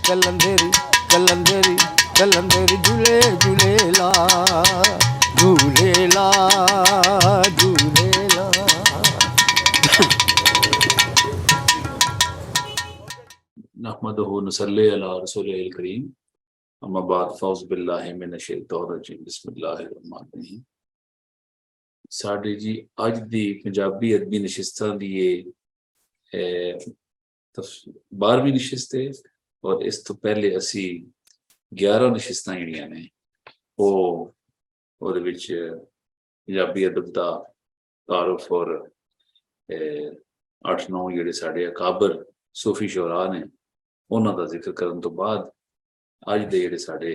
कलंदरी कलंदरी कलंदरी झूलेला झूलेला झूलेला। नहमदुहु नसल्ली अला रसूलिल करीम अम्मा बाद फ़ौज़ बिल्लाहि मिनश शैतानिर रजीम बिस्मिल्लाहिर रहमानिर रहीम। साडी जी अज दी पंजाबी अदबी नशिस्तां दी 12वीं नशिस्त है और इस तो पहले असी 11 नशिस्तां जिहड़ियां ने ਉਹਦੇ ਵਿੱਚ ਪੰਜਾਬੀ ਅਦਬ ਦਾ ਤਾਰਫ ਔਰ 8-9 ਜਿਹੜੇ ਸਾਡੇ ਅਕਾਬਰ ਸੂਫੀ ਸ਼ੁਰਾ ਨੇ ਉਹਨਾਂ ਦਾ ਜ਼ਿਕਰ ਕਰਨ ਤੋਂ ਬਾਅਦ ਅੱਜ ਦੇ ਜਿਹੜੇ ਸਾਡੇ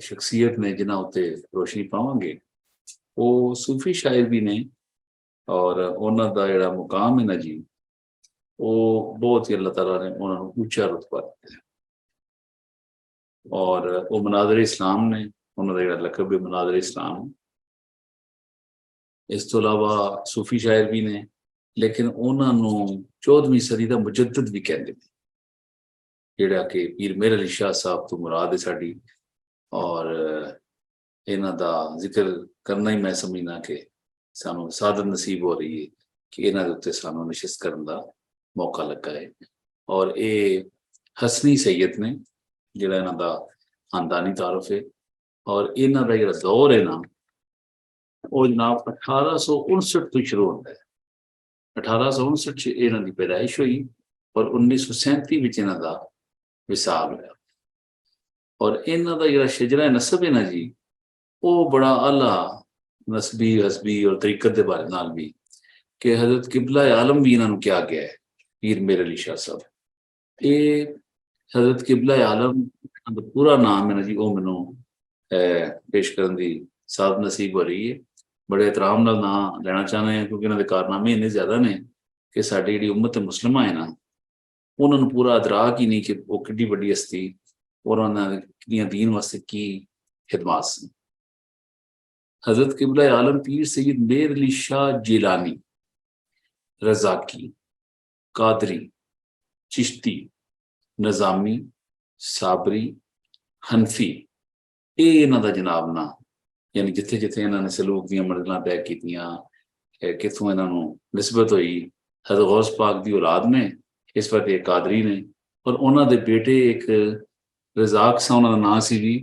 ਸ਼ਖਸੀਅਤ ਨੇ ਜਿਨ੍ਹਾਂ ਉੱਤੇ ਰੋਸ਼ਨੀ ਪਾਵਾਂਗੇ ਉਹ ਸੂਫੀ ਸ਼ਾਇਰ ਵੀ ਨੇ ਔਰ ਉਹਨਾਂ ਦਾ ਜਿਹੜਾ ਮੁਕਾਮ ਹੈ ਨਾ ਜੀ ਉਹ ਬਹੁਤ ਹੀ ਅੱਲਾਹ ਤਾਲਾ ਨੇ ਉਹਨਾਂ ਨੂੰ ਉੱਚਾ ਰੁਤਬਾ ਦਿੱਤਾ और वो मनाज़िर इस्लाम ने उन्होंने लकब भी मनाज़िर इस्लाम। इस तो अलावा सूफी शायर भी ने लेकिन उन्होंने 14वीं सदी का मुजद्दद भी कहते हैं जिहड़ा कि पीर मेहर अली शाह साहब तो मुराद है साड़ी और इन्हां दा जिक्र करना ही मैं समझना कि सानू सादत नसीब हो रही है कि इन्हां दे उत्ते सानू नशिस्त करन दा मौका लगा है। और ये हसनी सैयद ने जिहड़ा इन्हां दा खानदानी तारुफ है और इन्हां दा जिहड़ा दौर है ना वो जनाब 1859 तो शुरू होता है। 1859 च इन्हां दी पैदाइश हुई और 1937 विच इन्हां दा विसाल होया और इन्हां दा जिहड़ा शजरा नसब है ना जी वो बड़ा आला नसबी हसबी और तरीकत के बारे नाल भी कि हजरत किबला आलम भी इन्हां नूं क्या गया है पीर मेहर अली शाह साहब। ये हजरत किबला आलम पूरा नाम है ना जी वो मैनू पेश करने की साद नसीब हो रही है। बड़े एहतराम नाल नाम लेना चाहते हैं क्योंकि इन्होंने कारनामे इन्ने ज्यादा ने कि साडी जिहड़ी उम्मत मुस्लिमा है ना उन्होंने पूरा अदराक ही नहीं कि वो किड्डी वड्डी हस्ती और उन्होंने दीन वास्ते की खिदमात सी। हजरत किबला आलम पीर सैयद मेहर अली शाह जिलानी रजाकी कादरी चिश्ती निजामी साबरी हनफी ये इन्हां दा जनाब ना यानी जिथे जिथे इन्होंने सलूक दी मंजिलां तय कीतियां कितों इन्हां नूं निस्बत हुई हज़रत गौस पाक दी औलाद ने इस वक्त एक कादरी ने और उन्हां दे बेटे एक रजाक सा उन्हां दा नाम सी भी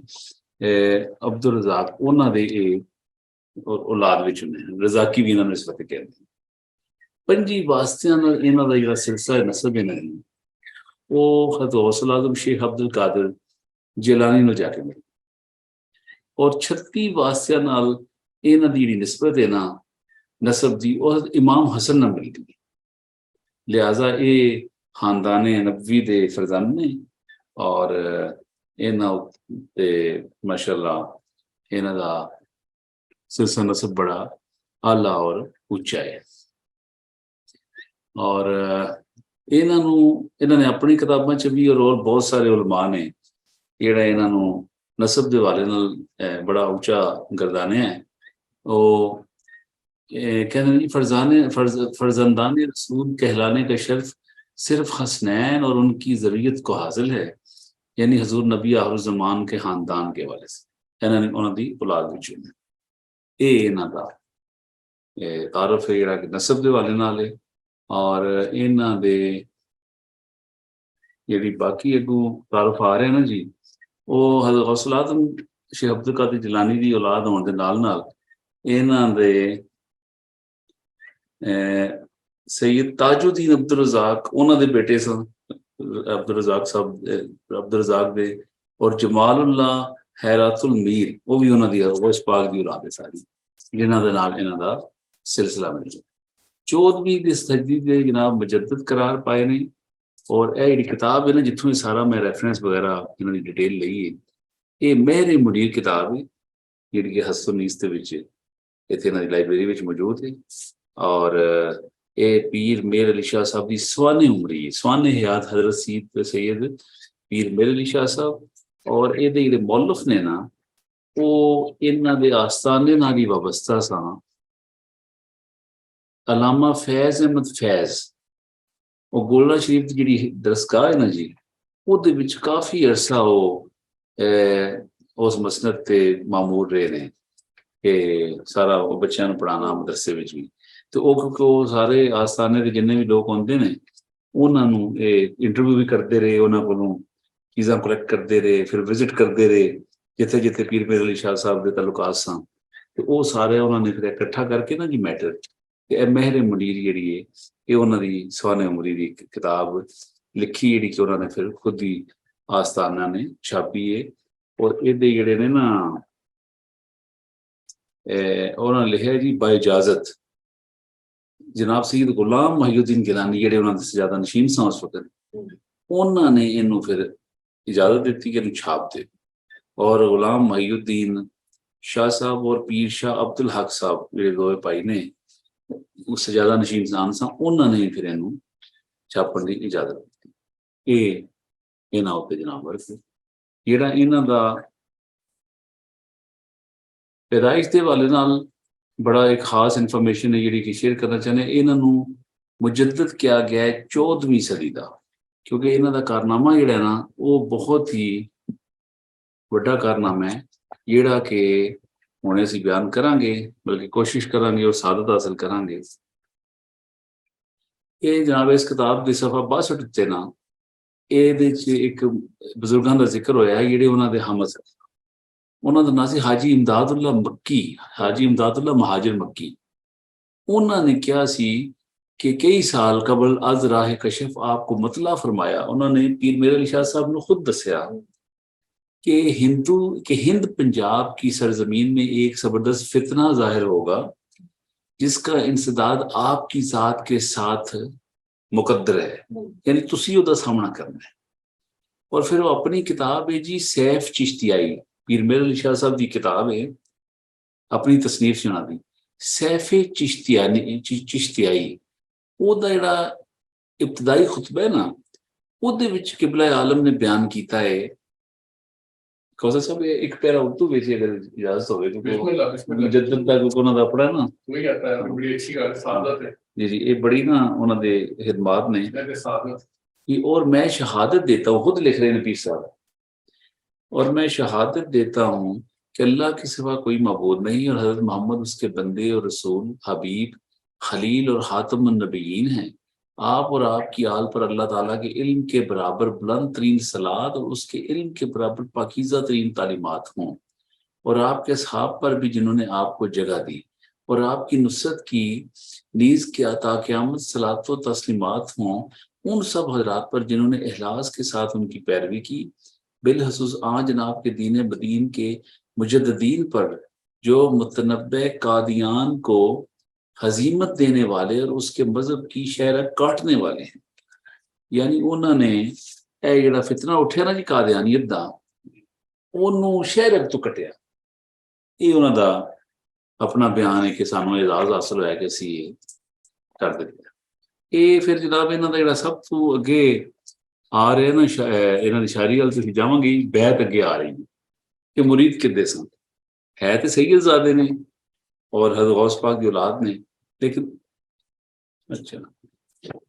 अब्दुल रजाक उन्हां दे औलाद विच ने रजाकी भी इन्हां नूं इस वक्त कहंदे। पंजी वास्तियां नाल इन्हां दा जिहड़ा सिलसिला नसब है ना वो हज़रत गौस आज़म शेख अब्दुल कादिर जिलानी नूं जाके मिले और 36 वास्तियां नाल इन्हां दी जिहड़ी निस्बत है ना नसब दी और इमाम हसन नाल मिल गई। लिहाजा ये खानदाने नबवी दे फरजंद ने और इन्हां ते माशाअल्लाह इन्हां दा सिलसिला नसब बड़ा आला और ऊंचा है। और इन्होंने अपनी किताबों च भी और बहुत सारे उलमा ने जिहड़ा इन्हां नूं नसब के हवाले नाल बड़ा ऊंचा गर्दाने है वो कहते फर्जंदान रसूल कहलाने का शर्फ सिर्फ हसनैन और उनकी ज़रियत को हासिल है यानी हजूर नबी आखिरुज़्ज़मान के खानदान के हवाले से इन्होंने उन्होंने औलाद विच ये इन्हां दा तारुफ है जिहड़ा कि नसब के हवाले नाल है। और इन्हां दे जिहड़ी बाकी अगों तारुफ आ रहे हैं ना जी वो हज़रत गौसुल आज़म शेख अब्दुल कादिर जिलानी की औलाद होने के नाल नाल इन्हां दे सैयद ताजुद्दीन अब्दुल रज़ाक उन्हां दे बेटे सन अब्दुल रज़ाक साहब अब्दुल रज़ाक दे और जमालुल्लाह हैरातुल मीर वो भी उन्हां दी गौस पाक दी औलाद है सारी जिन्हां दे नाल इन्हां दा सिलसिला मिल गया। 14वीं सदी के जनाब मुजद्दद करार पाए ने और यह जी किताब है ना जितों ही सारा मैं रेफरेंस वगैरह इन्होंने डिटेल ली है ये मेहर मुनीर किताब है जी हसनीस इतने लाइब्रेरी में मौजूद है। और ये पीर मेहर अली शाह साहब की सवाने उमरी है सवाने हयात हजरत सैयद पीर मेहर अली शाह साहब और ये जिहड़े मौलफ ने ना वो इन्हां दे आस्थाने नाल ही वाबस्ता सा। अलामा फैज अहमद फैज ਉਹ ਗੋਲੜਾ ਸ਼ਰੀਫ ਦੀ ਜਿਹੜੀ ਦਰਸਗਾਹ ਹੈ ਨਾ ਜੀ, ਉਹਦੇ ਵਿੱਚ ਕਾਫੀ ਅਰਸਾ ਉਹ ਉਸ ਮਸਨਦ ਤੇ ਮਾਮੂਰ ਰਹੇ ਨੇ ਕਿ ਸਾਰਾ ਉਹ ਬੱਚਿਆਂ ਨੂੰ ਪੜ੍ਹਾਉਣਾ ਮਦਰਸੇ ਵਿੱਚ ਵੀ। ਤੇ ਉਹ ਕਿਉਂਕਿ ਉਹ ਸਾਰੇ ਆਸਥਾਨੇ ਦੇ ਜਿੰਨੇ ਵੀ ਲੋਕ ਆਉਂਦੇ ਨੇ ਉਹਨਾਂ ਨੂੰ ਇਹ ਇੰਟਰਵਿਊ ਵੀ ਕਰਦੇ ਰਹੇ, ਉਹਨਾਂ ਕੋਲੋਂ ਚੀਜ਼ਾਂ ਕਲੈਕਟ ਕਰਦੇ ਰਹੇ, ਫਿਰ ਵਿਜ਼ਿਟ ਕਰਦੇ ਰਹੇ ਜਿੱਥੇ ਜਿੱਥੇ ਪੀਰ ਮੇਰ ਅਲੀ ਸ਼ਾਹ ਸਾਹਿਬ ਦੇ ਤਾਲੁਕਾਤ ਸਨ। ਤੇ ਉਹ ਸਾਰੇ ਉਹਨਾਂ ਨੇ ਫਿਰ ਇਕੱਠਾ ਕਰਕੇ ਨਾ ਜੀ ਮੈਟਰ, ਤੇ ਇਹ ਮਹਿਰ ਮੁਨੀਰ ਜਿਹੜੀ ਹੈ ਇਹ ਉਹਨਾਂ ਦੀ ਸਵਾਨੇ ਉਮਰੀ ਦੀ ਇੱਕ ਕਿਤਾਬ ਲਿਖੀ, ਜਿਹੜੀ ਕਿ ਉਹਨਾਂ ਨੇ ਫਿਰ ਖੁਦ ਹੀ ਆਸਤਾਨਾ ਨੇ ਛਾਪੀ ਹੈ। ਔਰ ਇਹਦੇ ਜਿਹੜੇ ਨੇ ਨਾ ਉਹਨਾਂ ਨੇ ਲਿਖਿਆ ਜੀ ਬਾ ਇਜਾਜ਼ਤ ਜਨਾਬ ਸਈਦ ਗੁਲਾਮ ਮਹੀਉਦੀਨ ਗਿਲਾਨੀ, ਜਿਹੜੇ ਉਹਨਾਂ ਦੇ ਸਜਾਦਾ ਨਸ਼ੀਨ ਸਨ ਉਸ ਵਕਤ, ਉਹਨਾਂ ਨੇ ਇਹਨੂੰ ਫਿਰ ਇਜਾਜ਼ਤ ਦਿੱਤੀ ਕਿ ਇਹਨੂੰ ਛਾਪ ਦੇ। ਔਰ ਗੁਲਾਮ ਮਹੀਉਦੀਨ ਸ਼ਾਹ ਸਾਹਿਬ ਔਰ ਪੀਰ ਸ਼ਾਹ ਅਬਦੁਲ ਹਕ ਸਾਹਿਬ ਜਿਹੜੇ ਦੋਵੇਂ ਭਾਈ ਨੇ ਉਹ ਸਜਾਦਾ ਨਸ਼ੀਨ ਸਨ, ਉਹਨਾਂ ਨੇ ਫਿਰ ਇਹਨੂੰ ਛਾਪਣ ਦੀ ਇਜਾਜ਼ਤ ਦਿੱਤੀ। ਇਹ ਇਹਨਾਂ ਉੱਤੇ ਜਨਾਬ ਵਰਕ ਜਿਹੜਾ ਇਹਨਾਂ ਦਾ ਪੈਦਾਇਸ਼ ਦੇ ਹਵਾਲੇ ਨਾਲ ਬੜਾ ਇੱਕ ਖਾਸ ਇਨਫੋਰਮੇਸ਼ਨ ਹੈ ਜਿਹੜੀ ਕਿ ਸ਼ੇਅਰ ਕਰਨਾ ਚਾਹੁੰਦੇ। ਇਹਨਾਂ ਨੂੰ ਮੁਜੱਦਦ ਕਿਹਾ ਗਿਆ ਹੈ 14ਵੀਂ ਸਦੀ ਦਾ, ਕਿਉਂਕਿ ਇਹਨਾਂ ਦਾ ਕਾਰਨਾਮਾ ਜਿਹੜਾ ਨਾ ਉਹ ਬਹੁਤ ਹੀ ਵੱਡਾ ਕਾਰਨਾਮਾ ਹੈ, ਜਿਹੜਾ ਕਿ ਹੁਣ ਅਸੀਂ ਬਿਆਨ ਕਰਾਂਗੇ, ਬਲਕਿ ਕੋਸ਼ਿਸ਼ ਕਰਾਂਗੇ ਔਰ ਸਾਦਤ ਹਾਸਲ ਕਰਾਂਗੇ। ਇਹ ਜਨਾਬ ਇਸ ਕਿਤਾਬ ਦੀ ਸਫਾ 62 ਉੱਤੇ ਨਾ ਇਹਦੇ 'ਚ ਇੱਕ ਬਜ਼ੁਰਗਾਂ ਦਾ ਜ਼ਿਕਰ ਹੋਇਆ ਹੈ ਜਿਹੜੇ ਉਹਨਾਂ ਦੇ ਹਮਦ ਸਨ। ਉਹਨਾਂ ਦਾ ਨਾਂ ਸੀ ਹਾਜੀ ਇਮਦਾਦੁੱਲਾ ਮੱਕੀ, ਹਾਜੀ ਇਮਦਾਦੁੱਲਾ ਮਹਾਜਰ ਮੱਕੀ। ਉਹਨਾਂ ਨੇ ਕਿਹਾ ਸੀ ਕਿ ਕਈ ਸਾਲ ਕਬਲ ਅਜ਼ ਰਾਹ ਕਸ਼ਫ ਆਪਕੋ ਮਤਲਾ ਫਰਮਾਇਆ। ਉਹਨਾਂ ਨੇ ਪੀਰ ਮੇਰ ਅਲੀ शाह साहब ने खुद दसिया कि हिंद पंजाब की सरजमीन में एक जबरदस्त फितना जाहिर होगा जिसका इंसदाद आपकी जात के साथ मुकद्दर है, यानी तुसी उहदा सामना करना है। और फिर वो अपनी किताब है जी सैफ चिश्तियाई, पीर मेर अली शाह साहब की किताब है, अपनी तसनीफ सुना दी सैफ चिश्तियाई। ਉਹਦਾ ਜਿਹੜਾ ਇਬਤਦਾਈ ਖੁਤਬਾ ਹੈ ਨਾ ਉਹਦੇ ਵਿੱਚ ਕਿਬਲਾ ਆਲਮ ਨੇ ਬਿਆਨ ਕੀਤਾ ਹੈ। ਕੌਸਾ ਸਾਹਿਬ ਇੱਕ ਪੈਰਾ ਉਰਦੂ ਵਿੱਚ ਅਗਰ ਇਜਾਜ਼ਤ ਹੋਵੇ, ਕਿਉਂਕਿ ਮੁਜੱਦਦ ਦਾ ਉਹਨਾਂ ਦਾ ਪੜਾ ਨਾ ਵਹੀ ਆਤਾ ਹੈ, ਬੜੀ ਅੱਛੀ ਗੱਲ ਸਾਦਤ ਹੈ ਜੀ ਜੀ, ਇਹ ਬੜੀ ਨਾ ਉਹਨਾਂ ਦੇ ਖਿਦਮਾਤ ਨੇ कि और मैं शहादत देता हूँ, खुद लिख रहे हैं पीर साहब, और मैं शहादत देता हूँ कि अल्लाह के सिवा कोई मबूद नहीं और हजरत मोहम्मद उसके बंदे और रसूल हबीब खलील और हातम नबीयीन हैं। आप और आपकी आल पर अल्लाह ताला के इल्म के बराबर बुलंद तरीन सलात और उसके इल्म के बराबर पाकीज़ा तरीन तालीमात हों, और आपके असहाब पर भी जिन्होंने आपको जगह दी, और आपकी नुसरत की नीज़ के अता क़यामत सलात व तस्लीमात हों उन सब हजरात पर जिन्होंने इखलास के साथ उनकी पैरवी की, बिलखसूस आज जनाब के दीन बदीन के मुजद्दीन पर जो मुतनब्बे कादियान को हजीमत देने वाले और उसके मजहब की शहर काटने वाले हैं। यानी उन्होंने जिहड़ा फितना उठिया ना जी कादियानियत दा, उन्होंने शहर तो कटिया। ये उन्हों दा अपना बयान है कि सानू एजाज हासिल होया कि असीं ये कर दित्ता। ये फिर जनाब इन्हों का जिहड़ा सब तो अगे आ रहा ना, इन्हों की शायरी वाल तुसीं जावांगे, बैत अगे आ रही है कि मुरीद किदे सन, है तो सैयदजादे ने और हज़रत गौस पाक की औलाद ने, लेकिन अच्छा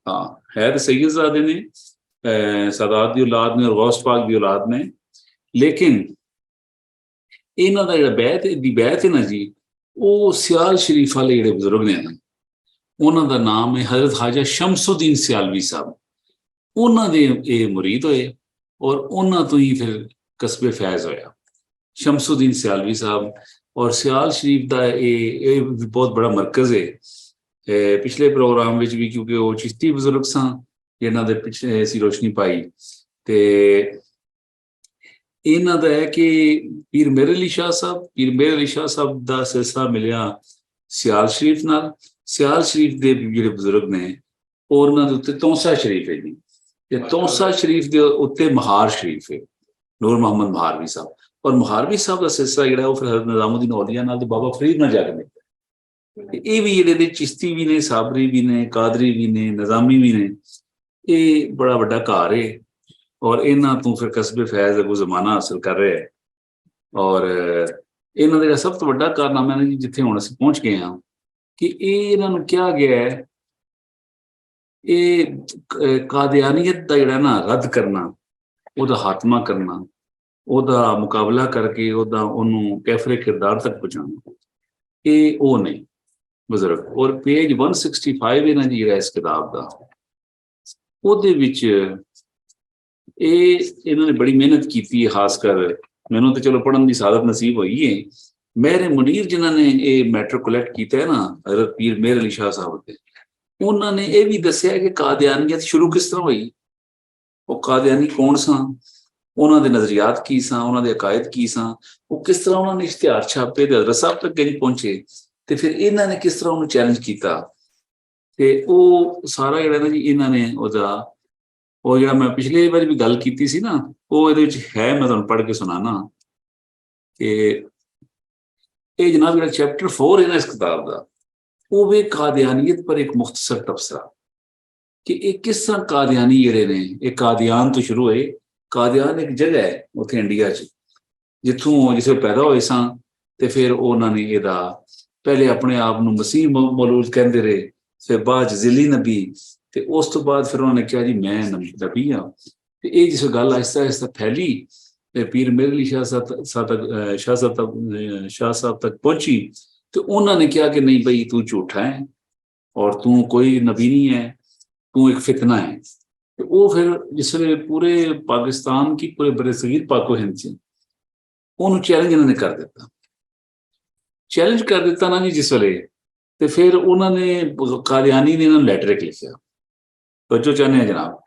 हाँ है तो सैयदजादे ने, सादात की औलाद ने और गौस पाक की औलाद ने, लेकिन इन्हों का जिहड़ा बैत है ना जी, वो सियाल शरीफ वाले जिहड़े बुजुर्ग ने ना, उन्हों का नाम है हजरत ख्वाजा शमसुद्दीन सियालवी साहब। उन्होंने ये मुरीद होए और उन्होंने तो ही फिर कस्बे फैज़ होया शमसुद्दीन सियालवी साहब। और सियाल शरीफ का ये बहुत बड़ा मरकज़ है। पिछले प्रोग्राम में भी क्योंकि वो चिश्ती बुजुर्ग सन जिन्हों के पिछले असीं रोशनी पाई, तो इन्हों का है कि पीर मेर अली शाह साहब का सिलसिला मिलिया सियाल शरीफ नाल। सियाल शरीफ के जिहड़े बुजुर्ग ने और उन्होंने उत्ते तौसा शरीफ है जी, तौसा शरीफ के उत्ते महार शरीफ है, नूर मोहम्मद महारवी साहब। और महारवी साहब का सिलसिला जिहड़ा वो फिर हज़रत निज़ामुद्दीन औलिया नाल ते बाबा फरीद नाल जाके मिलदा। ये भी जिहड़े चिश्ती भी ने, साबरी भी ने, कादरी भी ने, निज़ामी भी ने, ये बड़ा वड्डा घर है और इन्हां तों फिर कस्बे फैज़ अगों ज़माना हासिल कर रहे हैं। और इन्हां दा सब तो वड्डा कारनामा है जिथे हुण असीं पहुंच गए हां कि इन्हां नूं कहा गया है ਇਹ ਕਾਦੀਆਨੀਅਤ ਦਾ ਜਿਹੜਾ ਨਾ ਰੱਦ ਕਰਨਾ, ਉਹਦਾ ਖਾਤਮਾ ਕਰਨਾ, ਉਹਦਾ ਮੁਕਾਬਲਾ ਕਰਕੇ ਉਹਨੂੰ ਕੈਫਰੇ ਕਿਰਦਾਰ ਤੱਕ ਪਹੁੰਚਾਉਣਾ, ਇਹ ਉਹ ਨੇ ਬਜ਼ੁਰਗ। ਔਰ ਪੇਜ 165 ਇਹਨਾਂ ਦੀ ਜਿਹੜਾ ਇਸ ਕਿਤਾਬ ਦਾ, ਉਹਦੇ ਵਿੱਚ ਇਹਨਾਂ ਨੇ ਬੜੀ ਮਿਹਨਤ ਕੀਤੀ ਹੈ। ਖਾਸ ਕਰ ਮੈਨੂੰ ਤਾਂ ਚਲੋ ਪੜ੍ਹਨ ਦੀ ਸਾਦਤ ਨਸੀਬ ਹੋਈ ਹੈ। ਮੇਰੇ ਮੁਨੀਰ ਜਿਨ੍ਹਾਂ ਨੇ ਇਹ ਮੈਟਰ ਕਲੈਕਟ ਕੀਤਾ ਹੈ ਨਾ, ਹਜ਼ਰਤ ਪੀਰ ਮੇਹਰ ਅਲੀ ਸ਼ਾਹ ਸਾਹਿਬ ਦੇ, ਉਹਨਾਂ ਨੇ ਇਹ ਵੀ ਦੱਸਿਆ ਕਿ ਕਾਦੀਆਨੀਅਤ ਸ਼ੁਰੂ ਕਿਸ ਤਰ੍ਹਾਂ ਹੋਈ, ਉਹ ਕਾਦੀਆਨੀ ਕੌਣ ਸਨ, ਉਹਨਾਂ ਦੇ ਨਜ਼ਰੀਆਤ ਕੀ ਸਨ, ਉਹਨਾਂ ਦੇ ਅਕਾਇਦ ਕੀ ਸਨ, ਉਹ ਕਿਸ ਤਰ੍ਹਾਂ ਉਹਨਾਂ ਨੇ ਇਸ਼ਤਿਹਾਰ ਛਾਪੇ ਤੇ ਹਜ਼ਰਤ ਸਾਹਿਬ ਤੱਕ ਕਿਵੇਂ ਪਹੁੰਚੇ, ਤੇ ਫਿਰ ਇਹਨਾਂ ਨੇ ਕਿਸ ਤਰ੍ਹਾਂ ਉਹਨੂੰ ਚੈਲੰਜ ਕੀਤਾ। ਤੇ ਉਹ ਸਾਰਾ ਜਿਹੜਾ ਨਾ ਜੀ ਇਹਨਾਂ ਨੇ ਉਹ ਜਿਹੜਾ ਮੈਂ ਪਿਛਲੇ ਵਾਰੀ ਵੀ ਗੱਲ ਕੀਤੀ ਸੀ ਨਾ, ਉਹ ਇਹਦੇ ਵਿੱਚ ਹੈ। ਮੈਂ ਤੁਹਾਨੂੰ ਪੜ੍ਹ ਕੇ ਸੁਣਾਣਾ ਕਿ ਇਹ ਜਨਾਬ ਜਿਹੜਾ ਚੈਪਟਰ 4 ਹੈ ਨਾ ਇਸ ਕਿਤਾਬ ਦਾ, ਉਹ ਵੇ ਕਾਦੀਆਨੀਅਤ ਪਰ ਇੱਕ ਮੁਖਤਸਰ ਤਬਸਰਾ, ਕਿ ਇਹ ਕਿਸ ਤਰ੍ਹਾਂ ਕਾਦੀਆਨੀ ਜਿਹੜੇ ਨੇ ਇਹ ਕਾਦੀਆਨ ਤੋਂ ਸ਼ੁਰੂ ਹੋਏ। ਕਾਦੀਆਨ ਇੱਕ ਜਗ੍ਹਾ ਹੈ ਉੱਥੇ ਇੰਡੀਆ 'ਚ, ਜਿੱਥੇ ਪੈਦਾ ਹੋਏ ਸਨ, ਤੇ ਫਿਰ ਉਹਨਾਂ ਨੇ ਇਹਦਾ ਪਹਿਲੇ ਆਪਣੇ ਆਪ ਨੂੰ ਮਸੀਹ ਮੌਲੂਦ ਕਹਿੰਦੇ ਰਹੇ, ਫਿਰ ਬਾਅਦ 'ਚ ਜ਼ਿਲੀ ਨਬੀ, ਤੇ ਉਸ ਤੋਂ ਬਾਅਦ ਫਿਰ ਉਹਨਾਂ ਨੇ ਕਿਹਾ ਜੀ ਮੈਂ ਨਬੀ ਹਾਂ। ਤੇ ਇਹ ਜਿਸ ਗੱਲ ਆਹਿਸਤਾ ਆਹਿਸਤਾ ਫੈਲੀ ਤੇ ਪੀਰ ਮੇਹਰ ਅਲੀ ਸ਼ਾਹ ਸਾਹਿਬ ਤੱਕ ਪਹੁੰਚੀ, ਤੇ ਉਹਨਾਂ ਨੇ ਕਿਹਾ ਕਿ ਨਹੀਂ ਬਈ ਤੂੰ ਝੂਠਾ ਹੈ ਔਰ ਤੂੰ ਕੋਈ ਨਬੀ ਨਹੀਂ ਹੈ, ਤੂੰ ਇੱਕ ਫਿਤਨਾ ਹੈ। ਤੇ ਉਹ ਫਿਰ ਜਿਸ ਵੇਲੇ ਪੂਰੇ ਪਾਕਿਸਤਾਨ ਕੀ ਪੂਰੇ ਬਰੇ ਸਗੀਰ ਪਾਕੋ ਹਿੰਦ 'ਚ ਉਹਨੂੰ ਚੈਲੰਜ ਇਹਨਾਂ ਨੇ ਕਰ ਦਿੱਤਾ ਨਾ ਜੀ ਜਿਸ ਵੇਲੇ, ਤੇ ਫਿਰ ਉਹਨਾਂ ਨੇ ਕਾਦੀਆਨੀ ਨੇ ਇਹਨਾਂ ਨੂੰ ਲੈਟਰ ਲਿਖਿਆ। ਬੱਚੋ ਚਾਹੁੰਦੇ ਆ ਜਨਾਬ,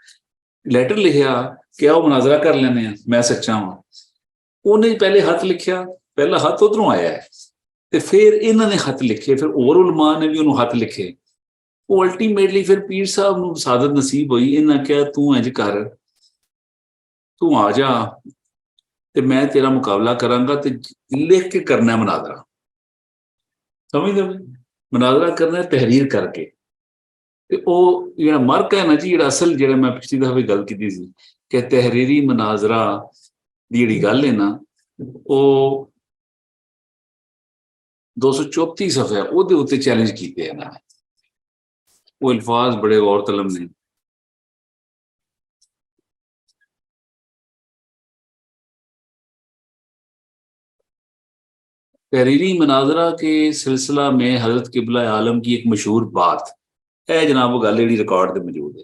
ਲੈਟਰ ਲਿਖਿਆ ਕਿ ਆਓ ਮੁਨਾਜ਼ਰਾ ਕਰ ਲੈਂਦੇ ਹਾਂ, ਮੈਂ ਸੱਚਾ ਹਾਂ। ਉਹਨੇ ਪਹਿਲੇ ਹੱਥ ਲਿਖਿਆ, ਪਹਿਲਾ ਹੱਥ ਉਧਰੋਂ ਆਇਆ ਹੈ, ਤੇ ਫਿਰ ਇਹਨਾਂ ਨੇ ਹੱਥ ਲਿਖੇ, ਫਿਰ ਹੋਰ ਉਲਮਾ ਨੇ ਵੀ ਉਹਨੂੰ ਹੱਥ ਲਿਖੇ। ਉਹ ਅਲਟੀਮੇਟਲੀ ਫਿਰ ਪੀਰ ਸਾਹਿਬ ਨੂੰ ਸਾਦਤ ਨਸੀਬ ਹੋਈ। ਇਹਨਾਂ ਕਿਹਾ ਤੂੰ ਇੰਝ ਕਰ, ਤੂੰ ਆ ਜਾ ਤੇ ਮੈਂ ਤੇਰਾ ਮੁਕਾਬਲਾ ਕਰਾਂਗਾ, ਤੇ ਲਿਖ ਕੇ ਕਰਨਾ ਮੁਨਾਜ਼ਰਾ, ਸਮਝਦੇ ਹੋ? ਮੁਨਾਜ਼ਰਾ ਕਰਨਾ ਤਹਿਰੀਰ ਕਰਕੇ। ਤੇ ਉਹ ਜਿਹੜਾ ਮਰਕ ਹੈ ਨਾ ਜੀ, ਜਿਹੜਾ ਅਸਲ ਜਿਹੜਾ ਮੈਂ ਪਿਛਲੀ ਦਫਾ ਗੱਲ ਕੀਤੀ ਸੀ ਕਿ ਤਹਿਰੀਰੀ ਮੁਨਾਜ਼ਰਾ ਦੀ ਜਿਹੜੀ ਗੱਲ ਹੈ ਨਾ, ਉਹ 234 ਸਫਾ ਉਹਦੇ ਉੱਤੇ ਚੈਲੰਜ ਕੀਤੇ ਇਹਨਾਂ ਨੇ। ਉਹ ਅਲਫਾਜ਼ ਬੜੇ ਗੌਰ ਤਲਬ ਨੇ। तहरीरी मनाजरा के सिलसिला में हजरत किबला आलम की एक मशहूर बात है जनाब, वो गल जी रिकॉर्ड में मौजूद है।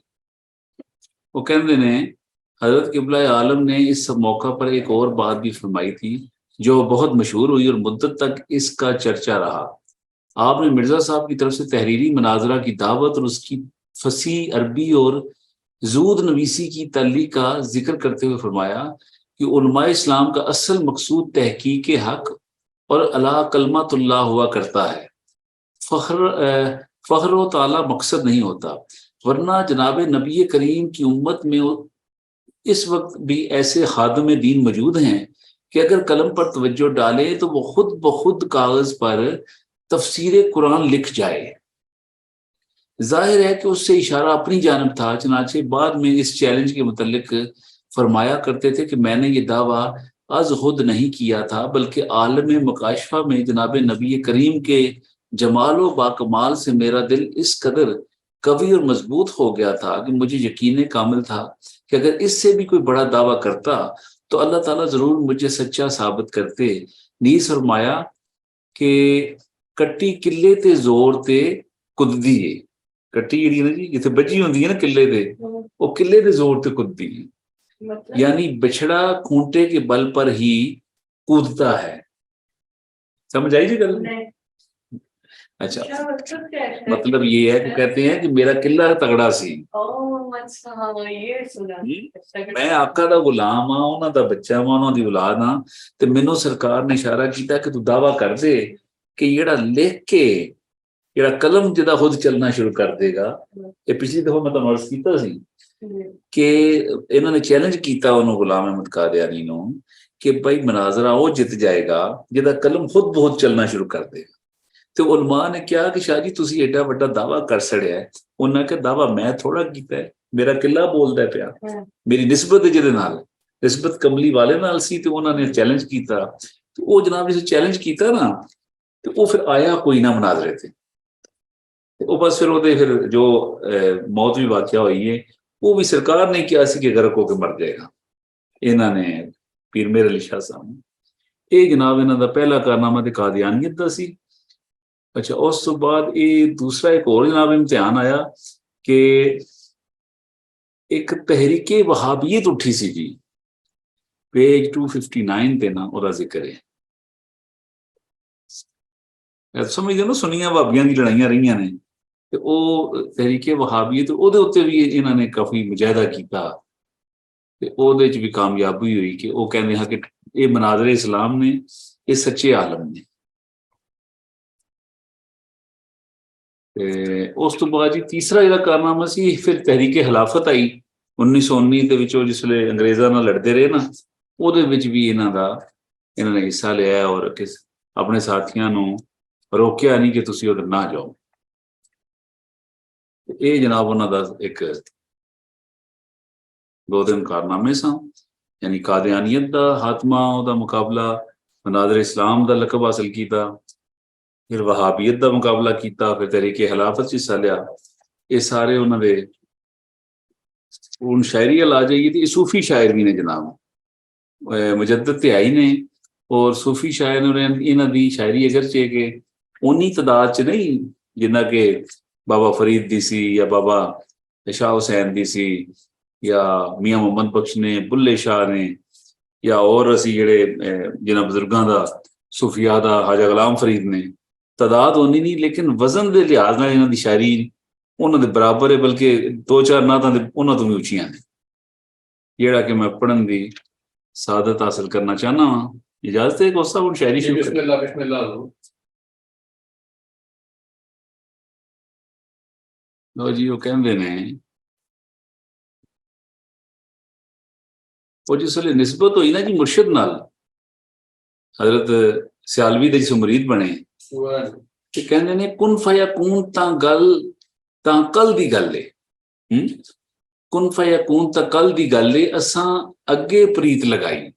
वो कहते हैं हजरत किबला आलम ने इस मौका पर एक और बात भी फरमाई थी जो बहुत मशहूर हुई और मुद्दत तक इसका चर्चा रहा। आपने मिर्ज़ा साहब की तरफ से तहरीरी मनाजरा की दावत और उसकी फसी अरबी और जूद नवीसी की तल्ली का जिक्र करते हुए फरमाया कि उलमा इस्लाम का असल मकसूद तहकीक हक और अला कलमतुल्लाह हुआ करता है, फ़ख्र व ताला मकसद नहीं होता। वरना जनाब नबी करीम की उम्मत में इस वक्त भी ऐसे खादम दीन मौजूद हैं कि अगर कलम पर तवज्जो डालें तो वो खुद ब खुद कागज पर तफसीर कुरान लिख जाए। जाहिर है कि उससे इशारा अपनी जानब था। चनाचे बाद में इस चैलेंज के मुतल्लिक फरमाया करते थे कि मैंने ये दावा आज खुद नहीं किया था, बल्कि आलम मुकाशफा में जनाब नबी करीम के जमालो बाकमाल से मेरा दिल इस कदर कवी और मजबूत हो गया था कि मुझे यकीन कामिल था कि अगर इससे भी कोई बड़ा दावा करता तो अल्लाह ताला जरूर मुझे सच्चा साबित करते। नीस फरमाया कि कट्टी किले ते जोर ते कुददी है। कट्टी जी ना जी जिथे बजी होंगी है ना किले ते, वो किले ते जोर ते कुददी है, यानी बछड़ा खूंटे के बल पर ही कूदता है। समझ आई जी गल? अच्छा, मतलब ये है कि कहते हैं कि मेरा किला तगड़ा सी, मैं आका दा गुलाम हाँ, उन्हां दा बच्चा वा, उन्हां दी औलाद हाँ, ते मैनू सरकार ने इशारा किया कि तू दावा कर दे कि जेड़ा लिख के जेड़ा कलम जिहदा खुद चलना शुरू कर देगा। ये पिछली दफा मैं तुहानू अर्ज कीता सी कि इन्होंने चैलेंज किया उन्होंने गुलाम अहमद कादियानी नूं कि भाई मुनाजरा वो जित जाएगा जिहदा कलम खुद बहुत चलना शुरू कर देगा। तो उलमा ने कहा कि शाह जी तुसीं एडा वड्डा दावा कर छड़िया है। उन्होंने कहा दावा मैं थोड़ा कीता है, मेरा किला बोलदा पिया, मेरी निस्बत जिहदे नाल निस्बत कमली वाले नाल सी, ते उन्होंने चैलेंज किया। तो वो जनाब जिस चैलेंज किया ना, तो वो फिर आया कोई ना मुनाजरे ते, ਉਹ ਬਸ ਫਿਰ ਉਹਦੇ ਫਿਰ ਜੋ ਮੌਤ ਵੀ ਵਾਕਿਆ ਹੋਈ ਹੈ ਉਹ ਵੀ ਸਰਕਾਰ ਨੇ ਕਿਹਾ ਸੀ ਕਿ ਗਰਕ ਹੋ ਕੇ ਮਰ ਜਾਏਗਾ ਇਹਨਾਂ ਨੇ ਪੀਰ ਮੇਰ ਅਲੀ ਸ਼ਾਹ ਸਾਹਿਬ ਨੂੰ। ਇਹ ਜਨਾਬ ਇਹਨਾਂ ਦਾ ਪਹਿਲਾ ਕਾਰਨਾਮਾ ਤੇ ਕਾਦੀਆਨੀਅਤ ਦਾ ਸੀ। ਅੱਛਾ, ਉਸ ਤੋਂ ਬਾਅਦ ਇਹ ਦੂਸਰਾ ਇੱਕ ਹੋਰ ਜਨਾਬ ਇਮਤਿਹਾਨ ਆਇਆ ਕਿ ਇੱਕ ਤਹਿਰੀਕੇ ਵਹਾਬੀਅਤ ਉੱਠੀ ਸੀ ਜੀ, ਪੇਜ 259 ਤੇ ਨਾ ਉਹਦਾ ਜ਼ਿਕਰ ਹੈ। ਸਮਝਦੇ ਨਾ, ਸੁਨੀਆਂ ਵਹਾਬੀਆਂ ਦੀ ਲੜਾਈਆਂ ਰਹੀਆਂ ਨੇ ਤੇ ਉਹ ਤਹਿਰੀਕੇ ਵਹਾਬੀਅਤ ਉਹਦੇ ਉੱਤੇ ਵੀ ਇਹਨਾਂ ਨੇ ਕਾਫੀ ਮੁਜਾਹਿਦਾ ਕੀਤਾ ਤੇ ਉਹਦੇ 'ਚ ਵੀ ਕਾਮਯਾਬੀ ਹੋਈ ਕਿ ਉਹ ਕਹਿੰਦੇ ਹਾਂ ਕਿ ਇਹ ਮਨਾਜ਼ਰੇ ਇਸਲਾਮ ਨੇ, ਇਹ ਸੱਚੇ ਆਲਮ ਨੇ। ਤੇ ਉਸ ਤੋਂ ਬਾਅਦ ਜੀ ਤੀਸਰਾ ਜਿਹੜਾ ਕਾਰਨਾਮਾ ਸੀ, ਫਿਰ ਤਹਿਰੀਕੇ ਖਿਲਾਫਤ ਆਈ 1919 ਦੇ ਵਿੱਚ, ਜਿਸ ਵੇਲੇ ਅੰਗਰੇਜ਼ਾਂ ਨਾਲ ਲੜਦੇ ਰਹੇ ਨਾ, ਉਹਦੇ ਵਿੱਚ ਵੀ ਇਹਨਾਂ ਨੇ ਹਿੱਸਾ ਲਿਆ ਔਰ ਆਪਣੇ ਸਾਥੀਆਂ ਨੂੰ ਰੋਕਿਆ ਨਹੀਂ ਕਿ ਤੁਸੀਂ ਉਧਰ ਨਾ ਜਾਓ। ਇਹ ਜਨਾਬ ਉਹਨਾਂ ਦਾ ਇੱਕ ਦੋ ਦਿਨ ਕਾਰਨਾਮੇ ਸਨ, ਯਾਨੀ ਕਾਦੀਆਨੀਅਤ ਦਾ ਹਾਤਮਾ, ਉਹਦਾ ਮੁਕਾਬਲਾ, ਮਨਾਜ਼ਰ ਇਸਲਾਮ ਦਾ ਲਕਬ ਹਾਸਲ ਕੀਤਾ, ਫਿਰ ਵਹਾਬੀਅਤ ਦਾ ਮੁਕਾਬਲਾ ਕੀਤਾ, ਫਿਰ ਤਹਿਰੀਕੇ ਖਿਲਾਫਤ 'ਚ ਹਿੱਸਾ ਲਿਆ। ਇਹ ਸਾਰੇ ਉਹਨਾਂ ਦੇ। ਹੁਣ ਸ਼ਾਇਰੀ ਵੱਲ ਆ ਜਾਈਏ ਤੇ ਇਹ ਸੂਫੀ ਸ਼ਾਇਰ ਵੀ ਨੇ ਜਨਾਬ, ਮੁਜੱਦਦ ਤੇ ਆਈ ਨੇ ਔਰ ਸੂਫੀ ਸ਼ਾਇਰ ਨੇ। ਇਹਨਾਂ ਦੀ ਸ਼ਾਇਰੀ ਅਗਰਚੇ ਕਿ ਉਨੀ ਤਾਦਾਦ 'ਚ ਨਹੀਂ ਜਿੰਨਾ ਕਿ ਬਾਬਾ ਫਰੀਦ ਦੀ ਸੀ ਜਾਂ ਬਾਬਾ ਸ਼ਾਹ ਹੁਸੈਨ ਦੀ ਸੀ ਜਾਂ ਮੀਆਂ ਮੁਹੰਮਦ ਬਖਸ਼ ਨੇ, ਬੁੱਲੇ ਸ਼ਾਹ ਨੇ, ਜਾਂ ਹੋਰ ਅਸੀਂ ਜਿਹੜੇ ਜਿਨ੍ਹਾਂ ਬਜ਼ੁਰਗਾਂ ਦਾ ਸੂਫੀਆ ਦਾ ਹਾਜਾ ਗੁਲਾਮ ਫਰੀਦ ਨੇ, ਤਾਦਾਦ ਉਨੀ ਨਹੀਂ, ਲੇਕਿਨ ਵਜ਼ਨ ਦੇ ਲਿਹਾਜ਼ ਨਾਲ ਇਹਨਾਂ ਦੀ ਸ਼ਾਇਰੀ ਉਹਨਾਂ ਦੇ ਬਰਾਬਰ ਹੈ, ਬਲਕਿ ਦੋ ਚਾਰ ਨਾਤਾਂ ਦੇ ਉਹਨਾਂ ਤੋਂ ਵੀ ਉੱਚੀਆਂ ਨੇ, ਜਿਹੜਾ ਕਿ ਮੈਂ ਪੜ੍ਹਨ ਦੀ ਸਾਦਤ ਹਾਸਲ ਕਰਨਾ ਚਾਹੁੰਦਾ ਵਾਂ। ਇਜਾਜ਼ਤ ਹੈ ਕਿ ਉਸ ਹੁਣ ਸ਼ਾਇਰੀ ਸ਼ੁਰੂ ਬਿਸਮਿल्लाह बिस्मिल्लाह। ਲਓ ਜੀ। ਉਹ ਕਹਿੰਦੇ ਨੇ, ਉਹ ਜਿਸ ਵੇਲੇ ਨਿਸਬਤ ਹੋਈ ਨਾ ਜੀ ਮੁਰਸ਼ਿਦ ਨਾਲ, ਹਜ਼ਰਤ ਸਿਆਲਵੀ ਦੇ ਜਿਸ ਮੁਰੀਦ ਬਣੇ, ਤੇ ਕਹਿੰਦੇ ਨੇ ਕੁਨ ਫਯਕੂਨ ਤਾਂ ਗੱਲ ਤਾਂ ਕੱਲ ਦੀ ਗੱਲ ਏ, ਕੁਨ ਫਯਕੂਨ ਤਾਂ ਕੱਲ ਦੀ ਗੱਲ ਏ, ਅਸਾਂ ਅੱਗੇ ਪ੍ਰੀਤ ਲਗਾਈ,